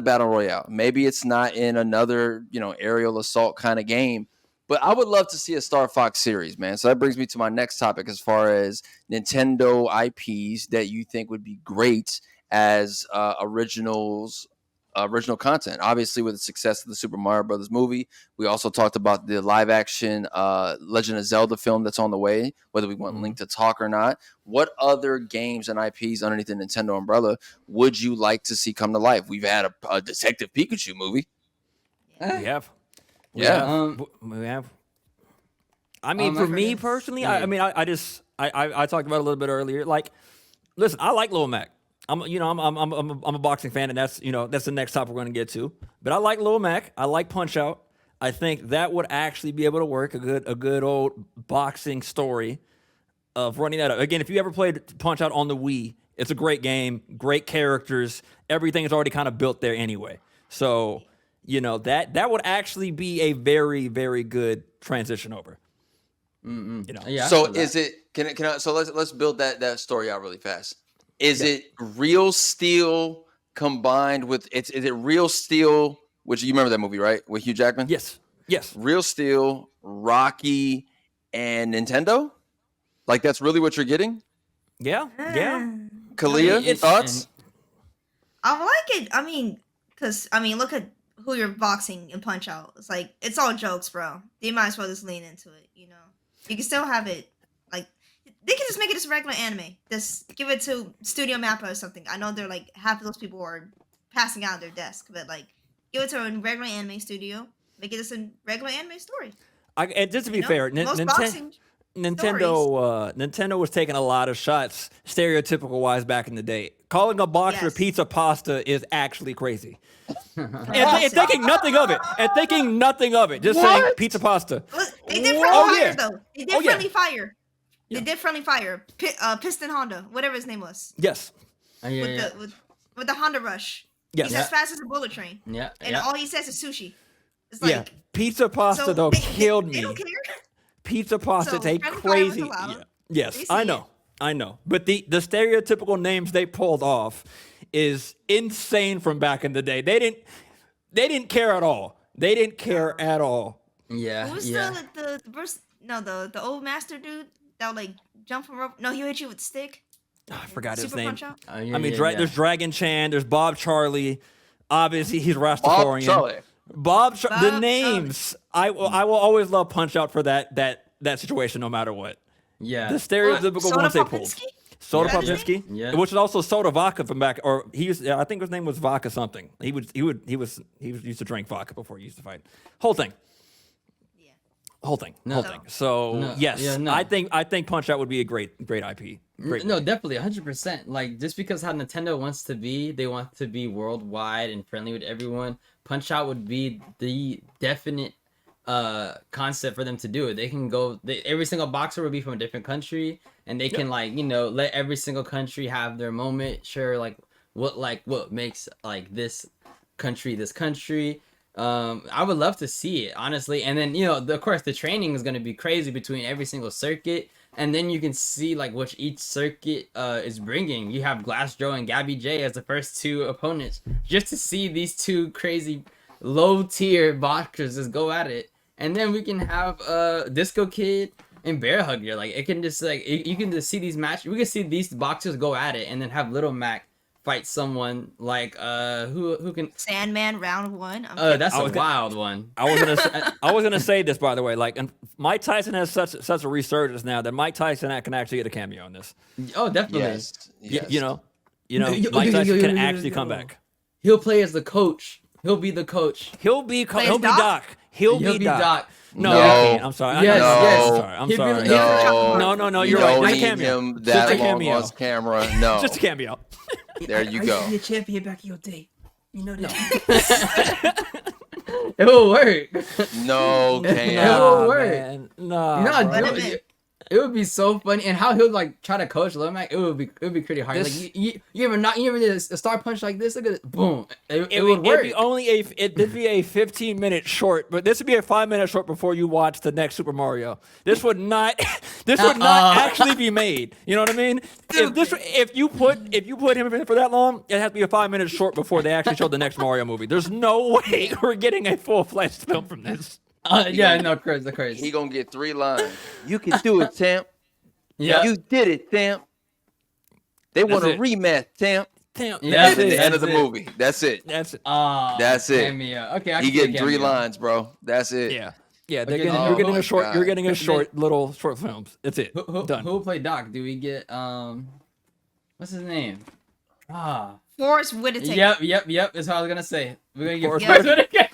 battle royale. Maybe it's not in another aerial assault kind of game. But I would love to see a Star Fox series, man. So that brings me to my next topic as far as Nintendo IPs that you think would be great as original content. Obviously, with the success of the Super Mario Brothers movie, we also talked about the live action Legend of Zelda film that's on the way, whether we want Link to Talk or not. What other games and IPs underneath the Nintendo umbrella would you like to see come to life? We've had a Detective Pikachu movie. We have. We have. I mean, for me personally, I talked about it a little bit earlier. Like, listen, I like Lil Mac. I'm a boxing fan, and that's the next topic we're going to get to. But I like Lil Mac. I like Punch Out. I think that would actually be able to work, a good old boxing story of running that up. Again, if you ever played Punch Out on the Wii, it's a great game, great characters. Everything is already kind of built there anyway. So, you know, that would actually be a very, very good transition over. You know. Yeah. So is it? Can I? So let's build that story out really fast. Is it Real Steel combined with is it Real Steel? Which you remember that movie, right? With Hugh Jackman. Yes. Real Steel, Rocky, and Nintendo. Like that's really what you're getting. Yeah. Kalia, thoughts? I like it. I mean, look at who you're boxing in Punch Out. It's like it's all jokes, bro. They might as well just lean into it. You know, you can still have it. Like they can just make it just regular anime. Just give it to Studio Mappa or something. I know they're like half of those people are passing out of their desk, but like give it to a regular anime studio. Make it just a regular anime story. And just to be fair, Nintendo was taking a lot of shots, stereotypical wise, back in the day. Calling a boxer pizza pasta is actually crazy. and thinking nothing of it. Just saying pizza pasta. They did friendly fire though. They did friendly fire. They did friendly fire. Piston Honda, whatever his name was. Yes. With the Honda Rush. Yes. He's as fast as a bullet train. Yeah. And all he says is sushi. It's like pizza pasta though killed me. They don't care. Pizza pasta is a crazy. Yes, I know. But the stereotypical names they pulled off is insane from back in the day. They didn't care at all. Yeah. What was the old master dude that would like jump from rope? No, he hit you with stick. I forgot his Super name. Punch Out? There's Dragon Chan, there's Bob Charlie. Obviously, he's Rastafarian. Bob Charlie. The names. I will always love Punch Out for that situation, no matter what. Yeah. The stereotypical ones they pulled. Soda Popinski, which is also Soda Vodka from back, or I think his name was Vodka something. He used to drink vodka before he used to fight. Whole thing. So I think Punch Out would be a great IP. Definitely 100%. Like just because how Nintendo wants to be, they want to be worldwide and friendly with everyone. Punch Out would be the definite concept for them to do it. They can go. Every single boxer would be from a different country, and they can let every single country have their moment. Sure, what makes like this country this country. I would love to see it, honestly. And then, of course, the training is going to be crazy between every single circuit. And then you can see, like, what each circuit is bringing. You have Glass Joe and Gabby J as the first two opponents. Just to see these two crazy low-tier boxers just go at it. And then we can have Disco Kid and Bear Hugger. Like, it can just, like, you can just see these matches. We can see these boxers go at it. And then have Little Mac fight someone like who can Sandman round one. That's a wild one. I was gonna say this, by the way. Like, and Mike Tyson has such a resurgence now that Mike Tyson can actually get a cameo in this. Oh, definitely. Yes. You know, Mike Tyson can actually come back. He'll play as the coach. He'll be the coach. He'll be Doc. He'll be Doc. No, I'm sorry. Yes. I'm sorry. No. You're right. Just a cameo. That long on camera. No. Just a cameo. There you go. Be a champion back in your day. You know that. It will work. No, It will work. Man. No. It would be so funny, and how he'll like try to coach Lil Mac. It would be pretty hard. Like you ever did a star punch like this? Look at it, boom. It would work. It'd be a 15-minute short, but this would be a 5-minute short before you watch the next Super Mario. This would not actually be made. You know what I mean? If you put him in for that long, it has to be a 5-minute short before they actually show the next Mario movie. There's no way we're getting a full-fledged film from this. Crazy. He gonna get 3 lines. You can do it, Tamp. Yeah, you did it, Tamp. They want a rematch, Tamp. Tamp. That's the end of the movie. That's it. That's it. That's it. Okay, he getting 3 lines, bro. That's it. Yeah. You're getting a short. You're getting a short films. That's it. Done. Who will play Doc? Do we get what's his name? Forrest Whitaker. Yep. That's what I was gonna say. We're gonna get Forrest Whitaker.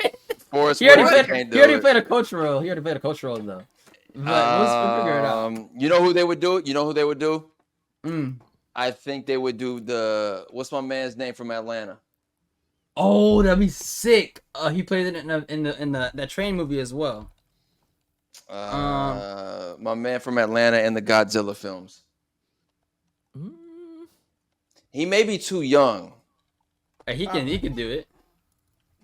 He already played a coach role. He already played a coach role though. But we'll figure it out. You know who they would do? I think they would do what's my man's name from Atlanta? Oh, that'd be sick. He played it in the that train movie as well. My man from Atlanta and the Godzilla films. He may be too young. He can do it.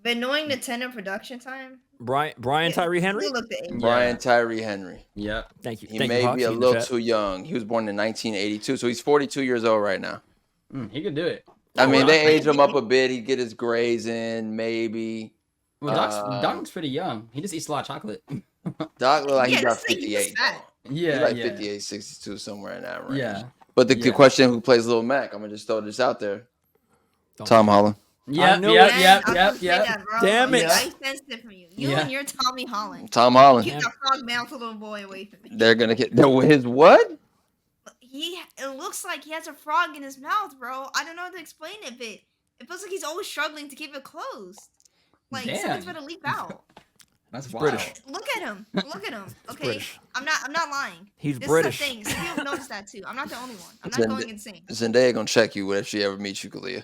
But knowing the tenor production time, Brian Tyree Henry. he looked at age. Brian Tyree Henry. Yep. Thank you. He Thank you, may Hawks, be a in the little chat. too young. He was born in 1982, so he's 42 years old right now. He could do it. I mean, they well, age him up a bit. He'd get his grays in, maybe. Well, Doc's pretty young. He just eats a lot of chocolate. Doc look like he's Yeah, got this thing, he's 58. fat. He's Yeah, like yeah. 58, 62, somewhere in that range. Yeah. But the Yeah. question, who plays Lil Mac? I'm going to just throw this out there. Tom Holland. Yep, knew yep, it. yep, Man, I yep, was gonna say yep. that, bro. Damn it. I sense it from you. You Yeah. and your Tommy Holland. Tom Holland. Keep that frog mouth little boy away from me. They're going to get his what? It looks like he has a frog in his mouth, bro. I don't know how to explain it, but it feels like he's always struggling to keep it closed. Like Damn. something's gonna leak out. That's He's wild. British. Look at him. Look at him. Okay. British. I'm not lying. He's This British. is the thing. Some people notice that too. I'm not the only one. I'm not Zend- going insane. Zendaya going to check you if she ever meets you, Kalia.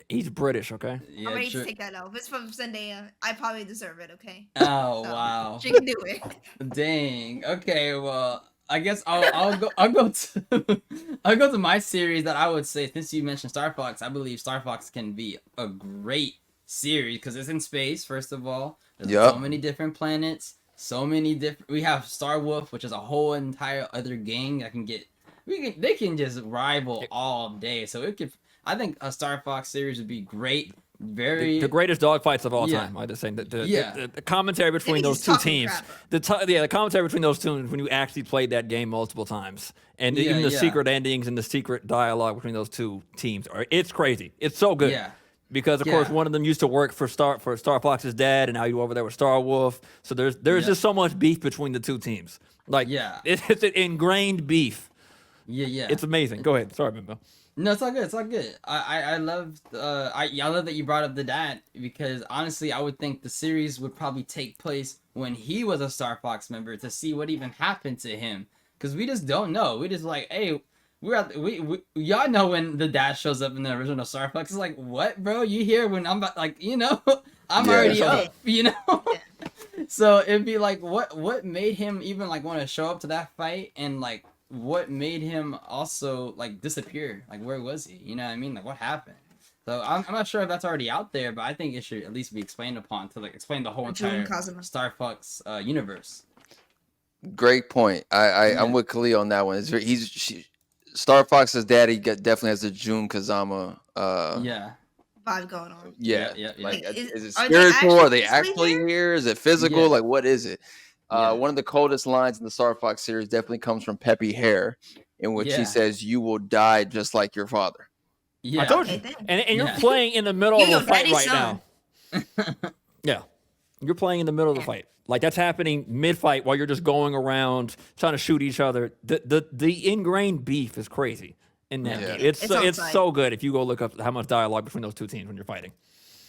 He's British, okay? Yeah, I'm ready true. to take that out. If it's from Zendaya, I probably deserve it, okay? Oh So, wow. She can do it. Dang. Okay. Well, I guess I'll go to my series that I would say, since you mentioned Star Fox, I believe Star Fox can be a great series because it's in space. First of all, there's Yup. so many different planets, so many different. We have Star Wolf, which is a whole entire other gang that can get. They can just rival all day. So it could. I think a Star Fox series would be great. Very The greatest dogfights of all Yeah. time. I just saying that Yeah. the commentary between Maybe those he's two talking teams, crap. the commentary between those two when you actually played that game multiple times, and Yeah, even the yeah. secret endings and the secret dialogue between those two teams, it's crazy. It's so good. Yeah. Because of course Yeah. one of them used to work for Star Fox's dad, and now you over there with Star Wolf. So there's Yeah. just so much beef between the two teams. Like Yeah. it's an ingrained beef. Yeah. It's amazing. Go ahead. Sorry, Bimbo. No, it's all good. It's all good. I love I love that you brought up the dad because honestly, I would think the series would probably take place when he was a Star Fox member to see what even happened to him because we just don't know. We just like, hey, we y'all know when the dad shows up in the original Star Fox. It's like, what, bro? You here when I'm about, like, you know, I'm Yeah. already up, you know. So it'd be like, what made him even like want to show up to that fight and like. What made him also like disappear? Like where was he? You know what I mean? Like what happened? So I'm not sure if that's already out there, but I think it should at least be explained upon to like explain the whole June entire Kazuma. Star Fox universe. Great point. I'm with Kalia on that one. Star Fox's daddy definitely has a Jun Kazama. Yeah. Vibe going on. Yeah. Yeah. Like, Like, is it are they spiritual? Are they actually actually there? here? Is it physical? Yeah. Like, what is it? Yeah. One of the coldest lines in the Star Fox series definitely comes from Peppy Hare, in which Yeah. he says, "You will die just like your father." Yeah. I told you. Okay, thanks. And you're Yeah. playing in the middle of You're a your fight daddy's right son. now. Yeah. You're playing in the middle of the Yeah. fight. Like that's happening mid-fight while you're just going around trying to shoot each other. The ingrained beef is crazy in that Yeah. game. It's It's so, on it's site. so good if you go look up how much dialogue between those two teams when you're fighting.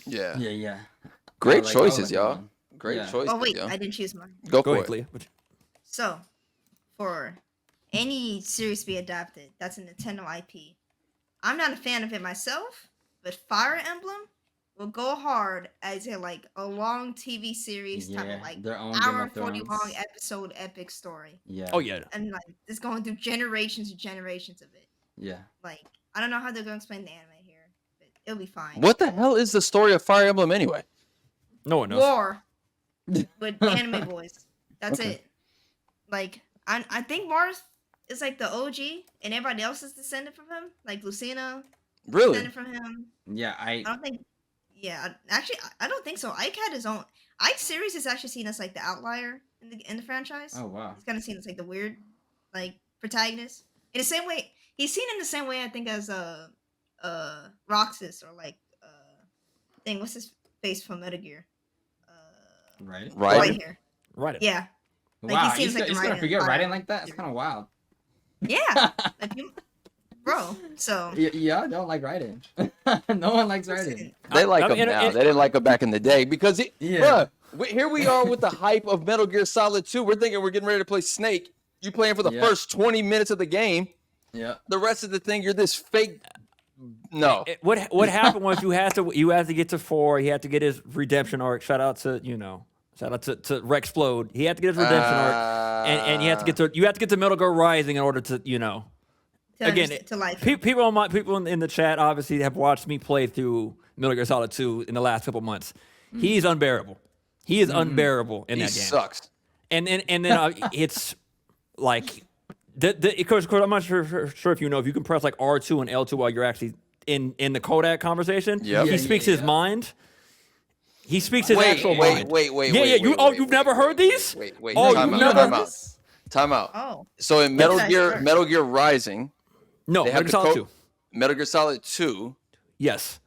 Yeah. Yeah. Great I choices, like y'all. that one. Great Yeah. choices, Oh wait, y'all. I didn't choose mine. Go Go for ahead, it. Clea. So, for any series to be adapted, that's a Nintendo IP. I'm not a fan of it myself, but Fire Emblem will go hard as a long TV series type Yeah, of like their own Game hour of and 40 Thrones. long episode epic story, Yeah. Oh yeah. and like it's going through generations and generations of it. Yeah. Like I don't know how they're going to explain the anime here, but it'll be fine. What the hell is the story of Fire Emblem anyway? No one knows. War with anime boys. That's Okay. it. Like I think Mars is like the OG, and everybody else is descended from him. Like Lucina Really? descended from him. Yeah. I don't think. Yeah, actually, I don't think so. Ike had his own. Ike series is actually seen as like the outlier in the franchise. Oh wow. He's kind of seen as like the weird, like protagonist. In the same way, he's seen in the same way I think as Roxas or like thing. What's his face from Metal Gear? Right. Right. Right here. Right. Yeah. Like, Wow. he seems like the He's gonna writer forget of writing Fire like that. It's Emblem. kind of wild. Yeah. Like you, bro. So Yeah. I don't like writing. No one likes writing. listen, They like I them mean, now. it- They didn't like them back in the day because, Yeah. here we are with the hype of Metal Gear Solid 2. We're thinking we're getting ready to play Snake. You playing for the Yeah. first 20 minutes of the game. Yeah. The rest of the thing, you're this fake. No. What happened was you had to get to 4. He had to get his redemption arc. Shout out to Shout out to Rexplode. He had to get his redemption arc, and you have to get to Metal Gear Rising in order to To life. People in the chat obviously have watched me play through Metal Gear Solid 2 in the last couple months. He's unbearable. He is unbearable in that game. He sucks. And then it's like of course, I'm not sure if you know, if you can press like R2 and L2 while you're actually in the Kodak conversation. Yep. He speaks his mind. He speaks his actual mind. Wait. You've never heard these? Wait. Oh, Time out. Oh. So in Metal Gear Rising, No, they Metal Gear Solid 2. Metal Gear Solid 2. Yes.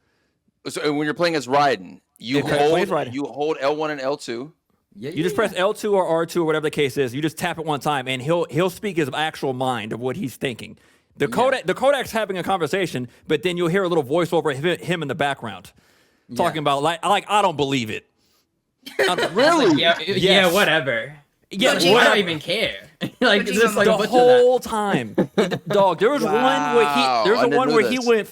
So when you're playing as Raiden, you hold L1 and L2. You just press L2 or R2 or whatever the case is. You just tap it one time, and he'll speak his actual mind of what he's thinking. The Kodak's having a conversation, but then you'll hear a little voiceover of him in the background talking about I don't believe it. Really? Yeah, whatever. Yeah, I don't even care. Like it's just like the whole time, dog. There was one where he went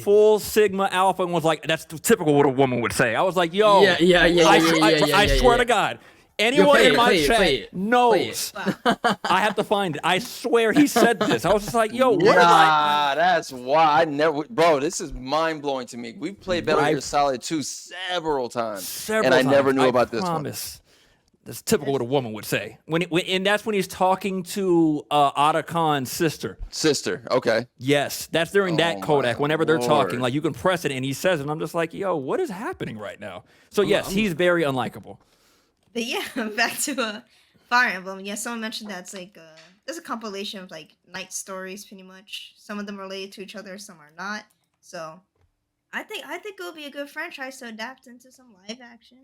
full Sigma Alpha and was like, "That's typical what a woman would say." I was like, "Yo, I swear to God, anyone in my chat knows." I have to find it. I swear he said this. I was just like, "Yo, what?" That's why I never, bro. This is mind blowing to me. We've played Metal Gear Solid 2 several times, and I never knew about this one. That's typical what a woman would say. And that's when he's talking to Otacon sister. Okay. Yes, that's during that Kodak. Whenever they're talking, like you can press it and he says it. And I'm just like, yo, what is happening right now? So yes, he's very unlikable. But yeah, back to Fire Emblem. Yeah, someone mentioned that it's like there's a compilation of like night stories, pretty much. Some of them are related to each other, some are not. So I think it would be a good franchise to adapt into some live action.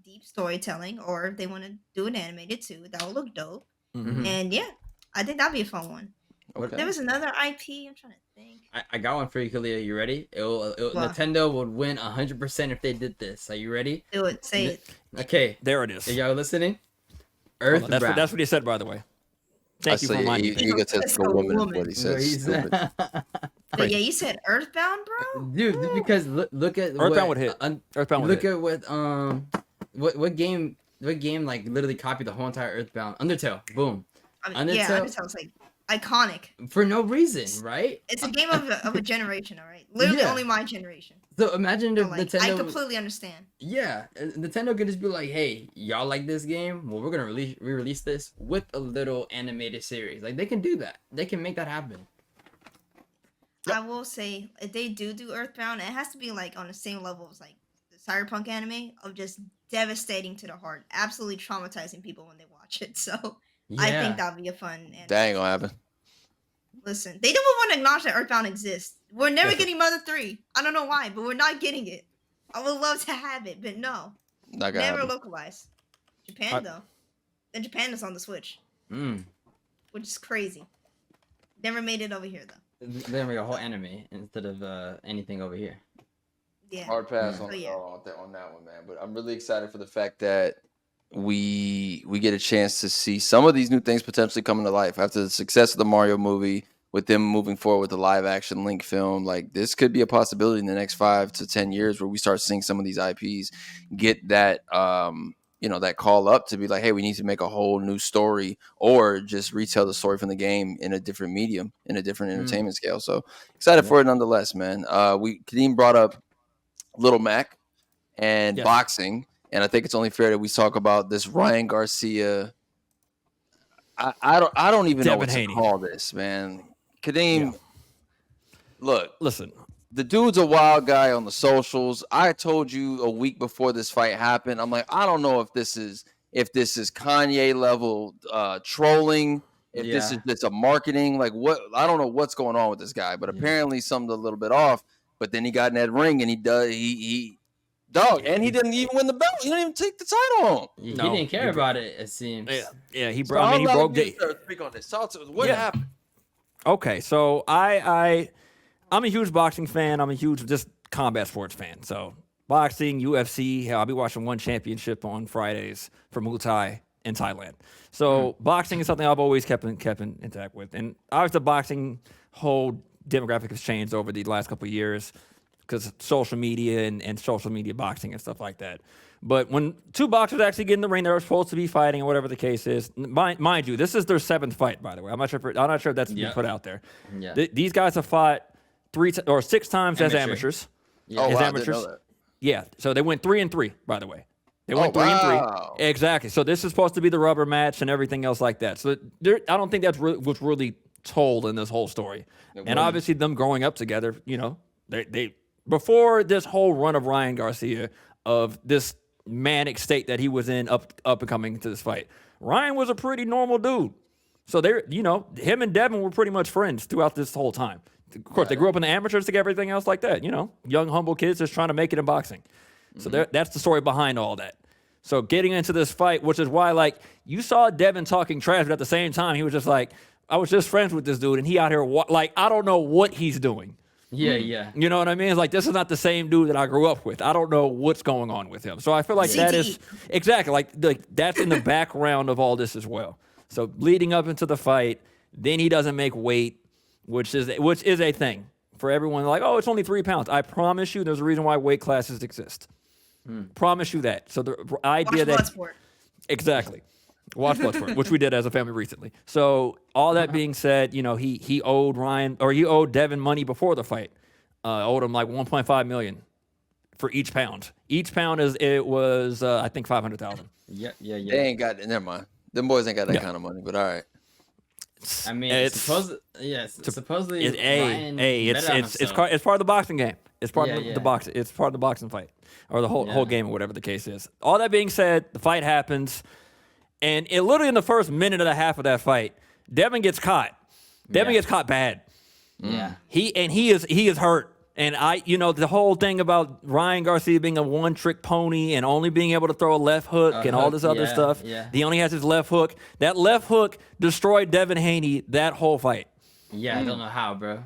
Deep storytelling, or if they want to do it animated too, that would look dope. And yeah, I think that'd be a fun one. Okay. There was another IP. I'm trying to think. I got one for you, Kalia. You ready? Nintendo would win 100% if they did this. Are you ready? Do it. Say it. Okay, there it is. Are y'all listening? Earthbound. That's what he said, by the way. Thank you for reminding me. Egotistical woman is what he said. But yeah, you said Earthbound, bro. Dude, because look at Earthbound would hit. Earthbound would hit. Look at what game like literally copied the whole entire Earthbound? Undertale. Boom. Undertale's like iconic for no reason, right? It's a game of a generation, all right. Literally only my generation. So imagine if Nintendo. I completely understand. Yeah, Nintendo could just be like, "Hey, y'all like this game? Well, we're gonna re-release this with a little animated series." Like they can do that. They can make that happen. I will say, if they do Earthbound, it has to be like on the same level as like the Cyberpunk anime of just devastating to the heart, absolutely traumatizing people when they watch it. So I think that'd be a fun anime. That ain't gonna happen. Listen, they don't want to acknowledge that Earthbound exists. We're never getting Mother 3. I don't know why, but we're not getting it. I would love to have it, but no. Not gonna never happen. localized. Japan though. And Japan is on the Switch. Which is crazy. Never made it over here though. They make a whole anime instead of anything over here. Yeah. Hard pass on that one, man. But I'm really excited for the fact that we get a chance to see some of these new things potentially coming to life after the success of the Mario movie. With them moving forward with the live action Link film, like this could be a possibility in the next 5 to 10 years where we start seeing some of these IPs get that that call up to be like, hey, we need to make a whole new story or just retell the story from the game in a different medium, in a different entertainment scale. So excited for it nonetheless, man. Kadeem brought up Little Mac and boxing, and I think it's only fair that we talk about this Ryan Garcia. I don't even know what to call this, man. Kadeem, look, listen. The dude's a wild guy on the socials. I told you a week before this fight happened. I'm like, I don't know if this is Kanye level trolling, if this is just a marketing, like what, I don't know what's going on with this guy, but apparently something's a little bit off. But then he got in that ring and he didn't even win the belt. He didn't even take the title home. He didn't care about it. It seems. Yeah. He broke. He broke. Speak on this. What happened? Okay, so I'm a huge boxing fan. I'm a huge just combat sports fan. So boxing, UFC. Hell, I'll be watching one championship on Fridays for Muay Thai in Thailand. So boxing is something I've always kept in intact with. And obviously the boxing whole demographic has changed over the last couple of years. because social media and social media boxing and stuff like that. But when two boxers actually get in the ring, they're supposed to be fighting or whatever the case is. Mind you, this is their 7th fight, by the way. I'm not sure if that's been put out there. Yeah. These guys have fought 6 times as amateurs. Yeah. Oh, as wow, I amateurs. didn't know that. Yeah, so they went 3-3, by the way. They went 3-3. Wow. Exactly. So this is supposed to be the rubber match and everything else like that. So I don't think that's what's really told in this whole story. And obviously them growing up together, they before this whole run of Ryan Garcia of this manic state that he was in up and coming into this fight, Ryan was a pretty normal dude. So him and Devin were pretty much friends throughout this whole time. Of course, they grew up in the amateurs together, everything else like that. Young, humble kids just trying to make it in boxing. So that's the story behind all that. So getting into this fight, which is why, you saw Devin talking trash, but at the same time, he was just like, I was just friends with this dude, and he out here, I don't know what he's doing. Yeah. You know what I mean? It's like, this is not the same dude that I grew up with. I don't know what's going on with him. So I feel like that is, exactly, like that's in the background of all this as well. So leading up into the fight, then he doesn't make weight, which is a thing for everyone. Like, oh, it's only 3 pounds. I promise you there's a reason why weight classes exist. Promise you that. So the idea Watch that Bloodsport. Exactly. Watch Bloodsport, which we did as a family recently. So all that being said, he owed Devin money before the fight. Owed him like $1.5 million for each pound. Each pound was I think $500,000. Yeah. They ain't got. Never mind. Them boys ain't got that kind of money. But all right. I mean, supposedly Ryan it's part of the boxing game. It's part of the boxing. It's part of the boxing fight or the whole game or whatever the case is. All that being said, the fight happens, and it literally in the first minute and a half of that fight, Devin gets caught. Devin gets caught bad. Yeah. He is hurt. And the whole thing about Ryan Garcia being a one-trick pony and only being able to throw a left hook and all this other stuff. Yeah. He only has his left hook. That left hook destroyed Devin Haney that whole fight. Yeah, I don't know how, bro.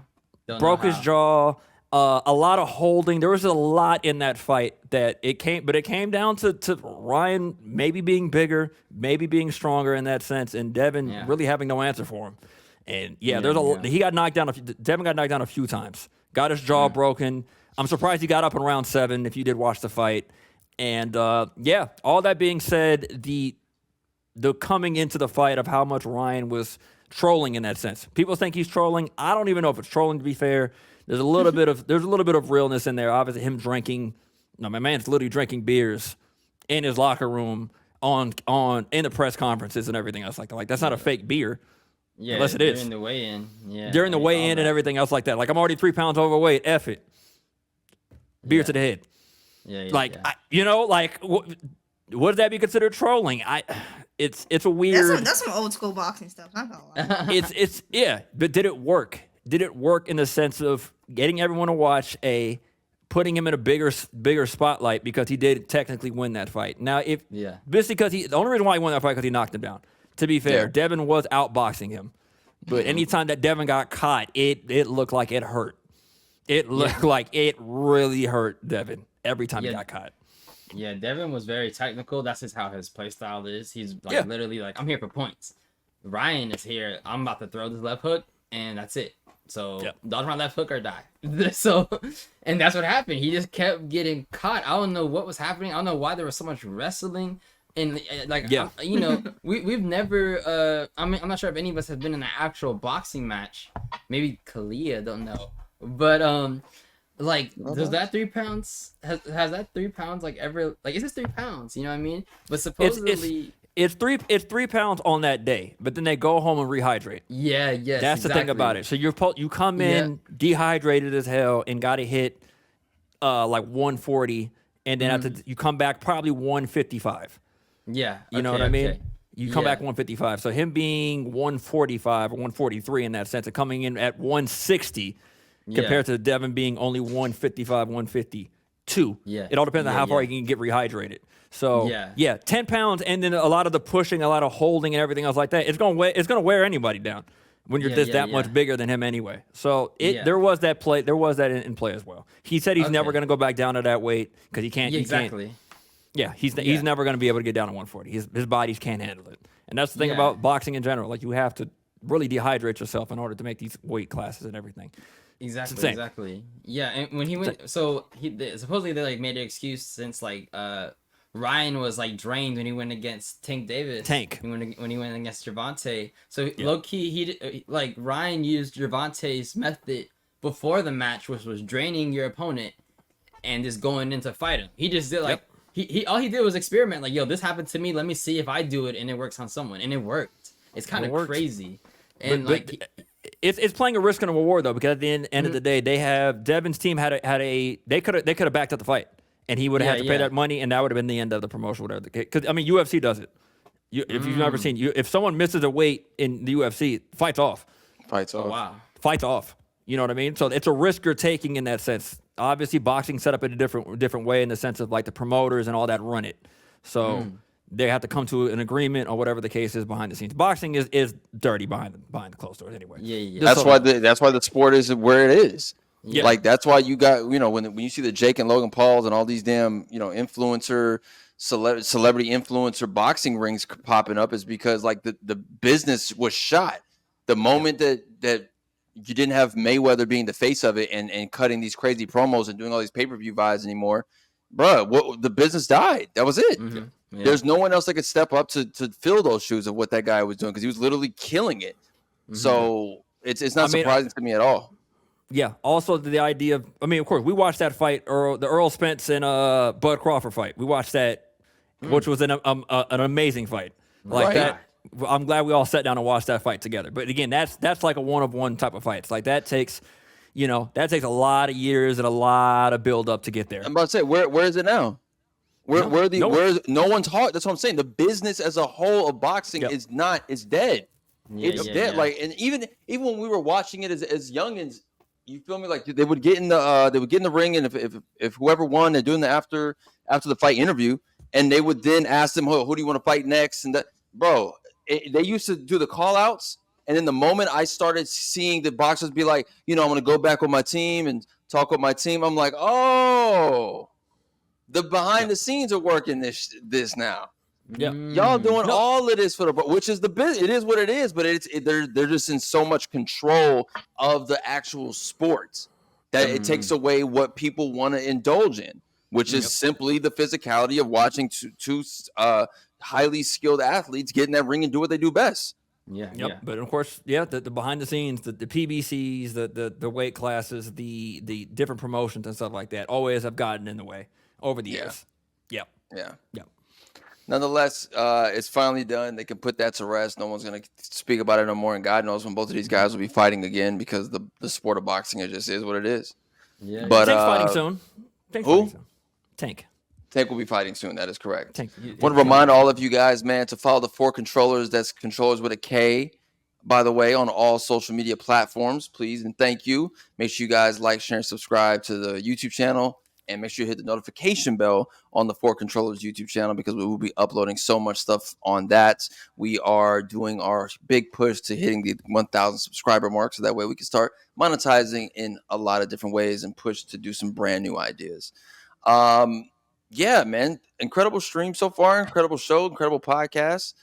Broke his jaw. A lot of holding. There was a lot in that fight but it came down to Ryan maybe being bigger, maybe being stronger in that sense, and Devin really having no answer for him. And he got knocked down. Devin got knocked down a few times. Got his jaw broken. I'm surprised he got up in round 7 if you did watch the fight. And all that being said, the coming into the fight of how much Ryan was trolling in that sense. People think he's trolling. I don't even know if it's trolling, to be fair. There's a little bit of realness in there. Obviously him drinking. No, my man's literally drinking beers in his locker room in the press conferences and everything else like that. Like, that's not a fake beer. Yeah, unless it is. During the weigh-in. Yeah. During the weigh-in and everything else like that. Like, I'm already 3 pounds overweight. F it. Beer to the head. Yeah. Would that be considered trolling? It's a weird. That's some old school boxing stuff. Not gonna lie. But did it work? Did it work in the sense of getting everyone to watch putting him in a bigger spotlight because he did technically win that fight? Now, just because the only reason why he won that fight because he knocked him down. To be fair, Devin was outboxing him, but anytime that Devin got caught, it looked like it hurt. It looked like it really hurt Devin every time he got caught. Yeah, Devin was very technical. That's just how his play style is. He's literally like, I'm here for points. Ryan is here. I'm about to throw this left hook, and that's it. So dodge my left hook or die. And that's what happened. He just kept getting caught. I don't know what was happening. I don't know why there was so much wrestling. And we've never. I'm not sure if any of us have been in an actual boxing match. Maybe Kalia, don't know. But does that 3 pounds has that 3 pounds ever is this 3 pounds? You know what I mean? But supposedly it's 3 pounds on that day. But then they go home and rehydrate. Yeah, that's the thing about it. So you come in dehydrated as hell and got to hit 140, and then after you come back probably 155. Yeah. You know what I mean? You come back 155. So him being 145 or 143 in that sense of coming in at 160 compared to Devin being only 155, 152. Yeah. It all depends on how far he can get rehydrated. So 10 pounds and then a lot of the pushing, a lot of holding and everything else like that. It's gonna wear anybody down when you're that much bigger than him anyway. So there was that play. There was that in play as well. He said he's never gonna go back down to that weight because he can't. Exactly. He's never going to be able to get down to 140. His bodies can't handle it. And that's the thing about boxing in general. Like, you have to really dehydrate yourself in order to make these weight classes and everything. Exactly. insane. Exactly. Yeah, and when he went, so supposedly they like made an excuse since like Ryan was like drained when he went against Tank Davis. When he went against Gervonta. So low key like Ryan used Gervonta's method before the match, which was draining your opponent and just going in to fight him. He just did like he all he did was experiment. Like, yo, this happened to me. Let me see if I do it and it works on someone, and it worked. It's kind of crazy. And but it's playing a risk and a reward though, because at the end of the day, Devin's team had a they could have backed up the fight, and he would have had to pay that money, and that would have been the end of the promotion, whatever. Because I mean, UFC does it. If you've never seen, if someone misses a weight in the UFC, fights off. Fights off. Oh, wow. Fights off. You know what I mean? So it's a risk you're taking in that sense. Obviously, boxing set up in a different way in the sense of like the promoters and all that run it. So they have to come to an agreement or whatever the case is behind the scenes. Boxing is dirty behind the closed doors anyway. Yeah. That's why the sport is where it is. Yeah. Like that's why you got, when you see the Jake and Logan Pauls and all these damn, influencer celebrity influencer boxing rings popping up, is because like the business was shot. The moment that you didn't have Mayweather being the face of it and cutting these crazy promos and doing all these pay-per-view buys anymore, bruh, the business died. That was it. Yeah. There's no one else that could step up to fill those shoes of what that guy was doing, because he was literally killing it. So it's not surprising to me at all. Yeah. Also, the idea of, I mean, of course, we watched that fight, the Earl Spence and Bud Crawford fight. We watched that, which was an amazing fight. Like that. I'm glad we all sat down and watched that fight together. But again, that's like a one-of-one type of fight. It's like that takes a lot of years and a lot of build up to get there. I'm about to say, where is it now? No one's hard. That's what I'm saying. The business as a whole of boxing is dead. It's dead. Like, and even when we were watching it as youngins, you feel me? Like they would get in the ring, and if whoever won, they're doing the after the fight interview, and they would then ask them, who do you want to fight next? And that, bro, they used to do the call outs. And then the moment I started seeing the boxers be like, I'm going to go back with my team and talk with my team, I'm like, oh, the behind the scenes are working this now. Yeah, y'all doing all of this for the, which is the business. It is what it is, but they're just in so much control of the actual sports that it takes away what people want to indulge in, which is simply the physicality of watching two highly skilled athletes get in that ring and do what they do best. Yeah. But of course, the behind the scenes, the PBCs, the weight classes, the different promotions and stuff like that always have gotten in the way over the years. Yeah. Nonetheless, it's finally done. They can put that to rest. No one's going to speak about it no more. And God knows when both of these guys will be fighting again, because the sport of boxing, it just is what it is. Yeah. But Tank's fighting soon. Tank will be fighting soon. That is correct. Tank. Want to remind all of you guys, man, to follow the 4Kontrollers. That's controllers with a K, by the way, on all social media platforms, please. And thank you. Make sure you guys like, share, and subscribe to the YouTube channel. And make sure you hit the notification bell on the 4Kontrollers YouTube channel, because we will be uploading so much stuff on that. We are doing our big push to hitting the 1,000 subscriber mark, so that way we can start monetizing in a lot of different ways and push to do some brand new ideas. Yeah, man, incredible stream so far, incredible show, incredible podcast.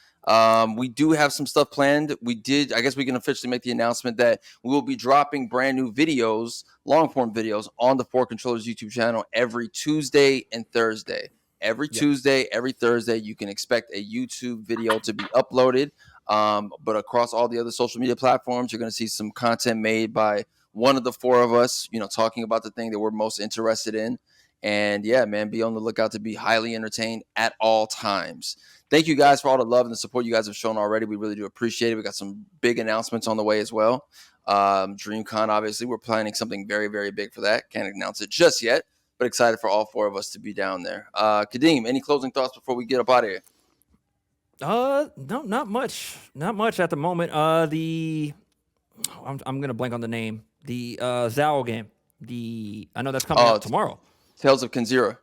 We do have some stuff planned. I guess we can officially make the announcement that we will be dropping brand new videos, long form videos, on the 4Kontrollers YouTube channel every Tuesday and Thursday. Every Tuesday, every Thursday, you can expect a YouTube video to be uploaded. But across all the other social media platforms, you're going to see some content made by one of the four of us, talking about the thing that we're most interested in. And yeah, man, be on the lookout to be highly entertained at all times. Thank you guys for all the love and the support you guys have shown already. We really do appreciate it. We got some big announcements on the way as well. DreamCon, obviously, we're planning something very, very big for that. Can't announce it just yet, but excited for all four of us to be down there. Kadeem, any closing thoughts before we get up out of here? No, not much. Not much at the moment. I'm gonna blank on the name. The Zao game. I know that's coming out tomorrow. Tales of Kanzira.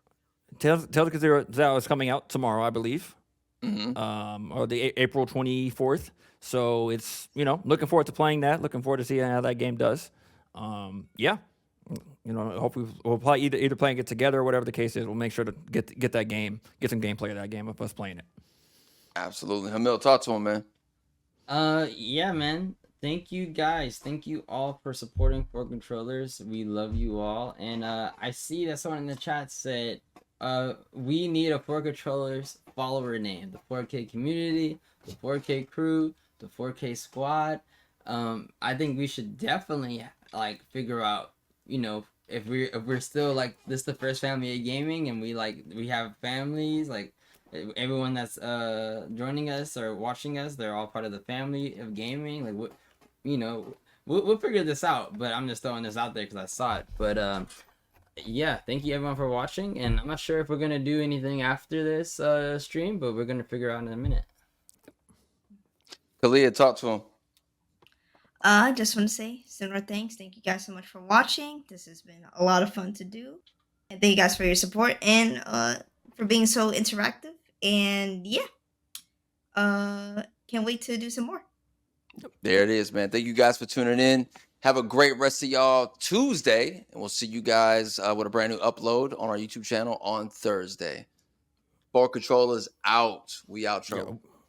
Tales of Kanzira Zao is coming out tomorrow, I believe. Or the April 24th. So it's, looking forward to playing that. Looking forward to seeing how that game does. Hopefully we'll probably either playing it together or whatever the case is. We'll make sure to get that game, get some gameplay of that game of us playing it. Absolutely. Hamil, talk to him, man. Yeah, man. thank you guys. Thank you all for supporting 4Kontrollers. We love you all. And I see that someone in the chat said, we need a 4Kontrollers follower name. The 4K community, the 4K crew, the 4K squad. I think we should definitely like figure out, you know, if we're still like this the first family of gaming, and we have families, like everyone that's joining us or watching us, they're all part of the family of gaming. Like what, you know, we'll figure this out. But I'm just throwing this out there because I saw it. But yeah, thank you everyone for watching, and I'm not sure if we're gonna do anything after this stream, but we're gonna figure out in a minute. Kalia, talk to him. I just want to say similar thanks. Thank you guys so much for watching. This has been a lot of fun to do. And thank you guys for your support and for being so interactive. And yeah, can't wait to do some more. There it is, man. Thank you guys for tuning in. Have a great rest of y'all Tuesday, and we'll see you guys with a brand new upload on our YouTube channel on Thursday. 4Kontrollers out. We outro. Yeah.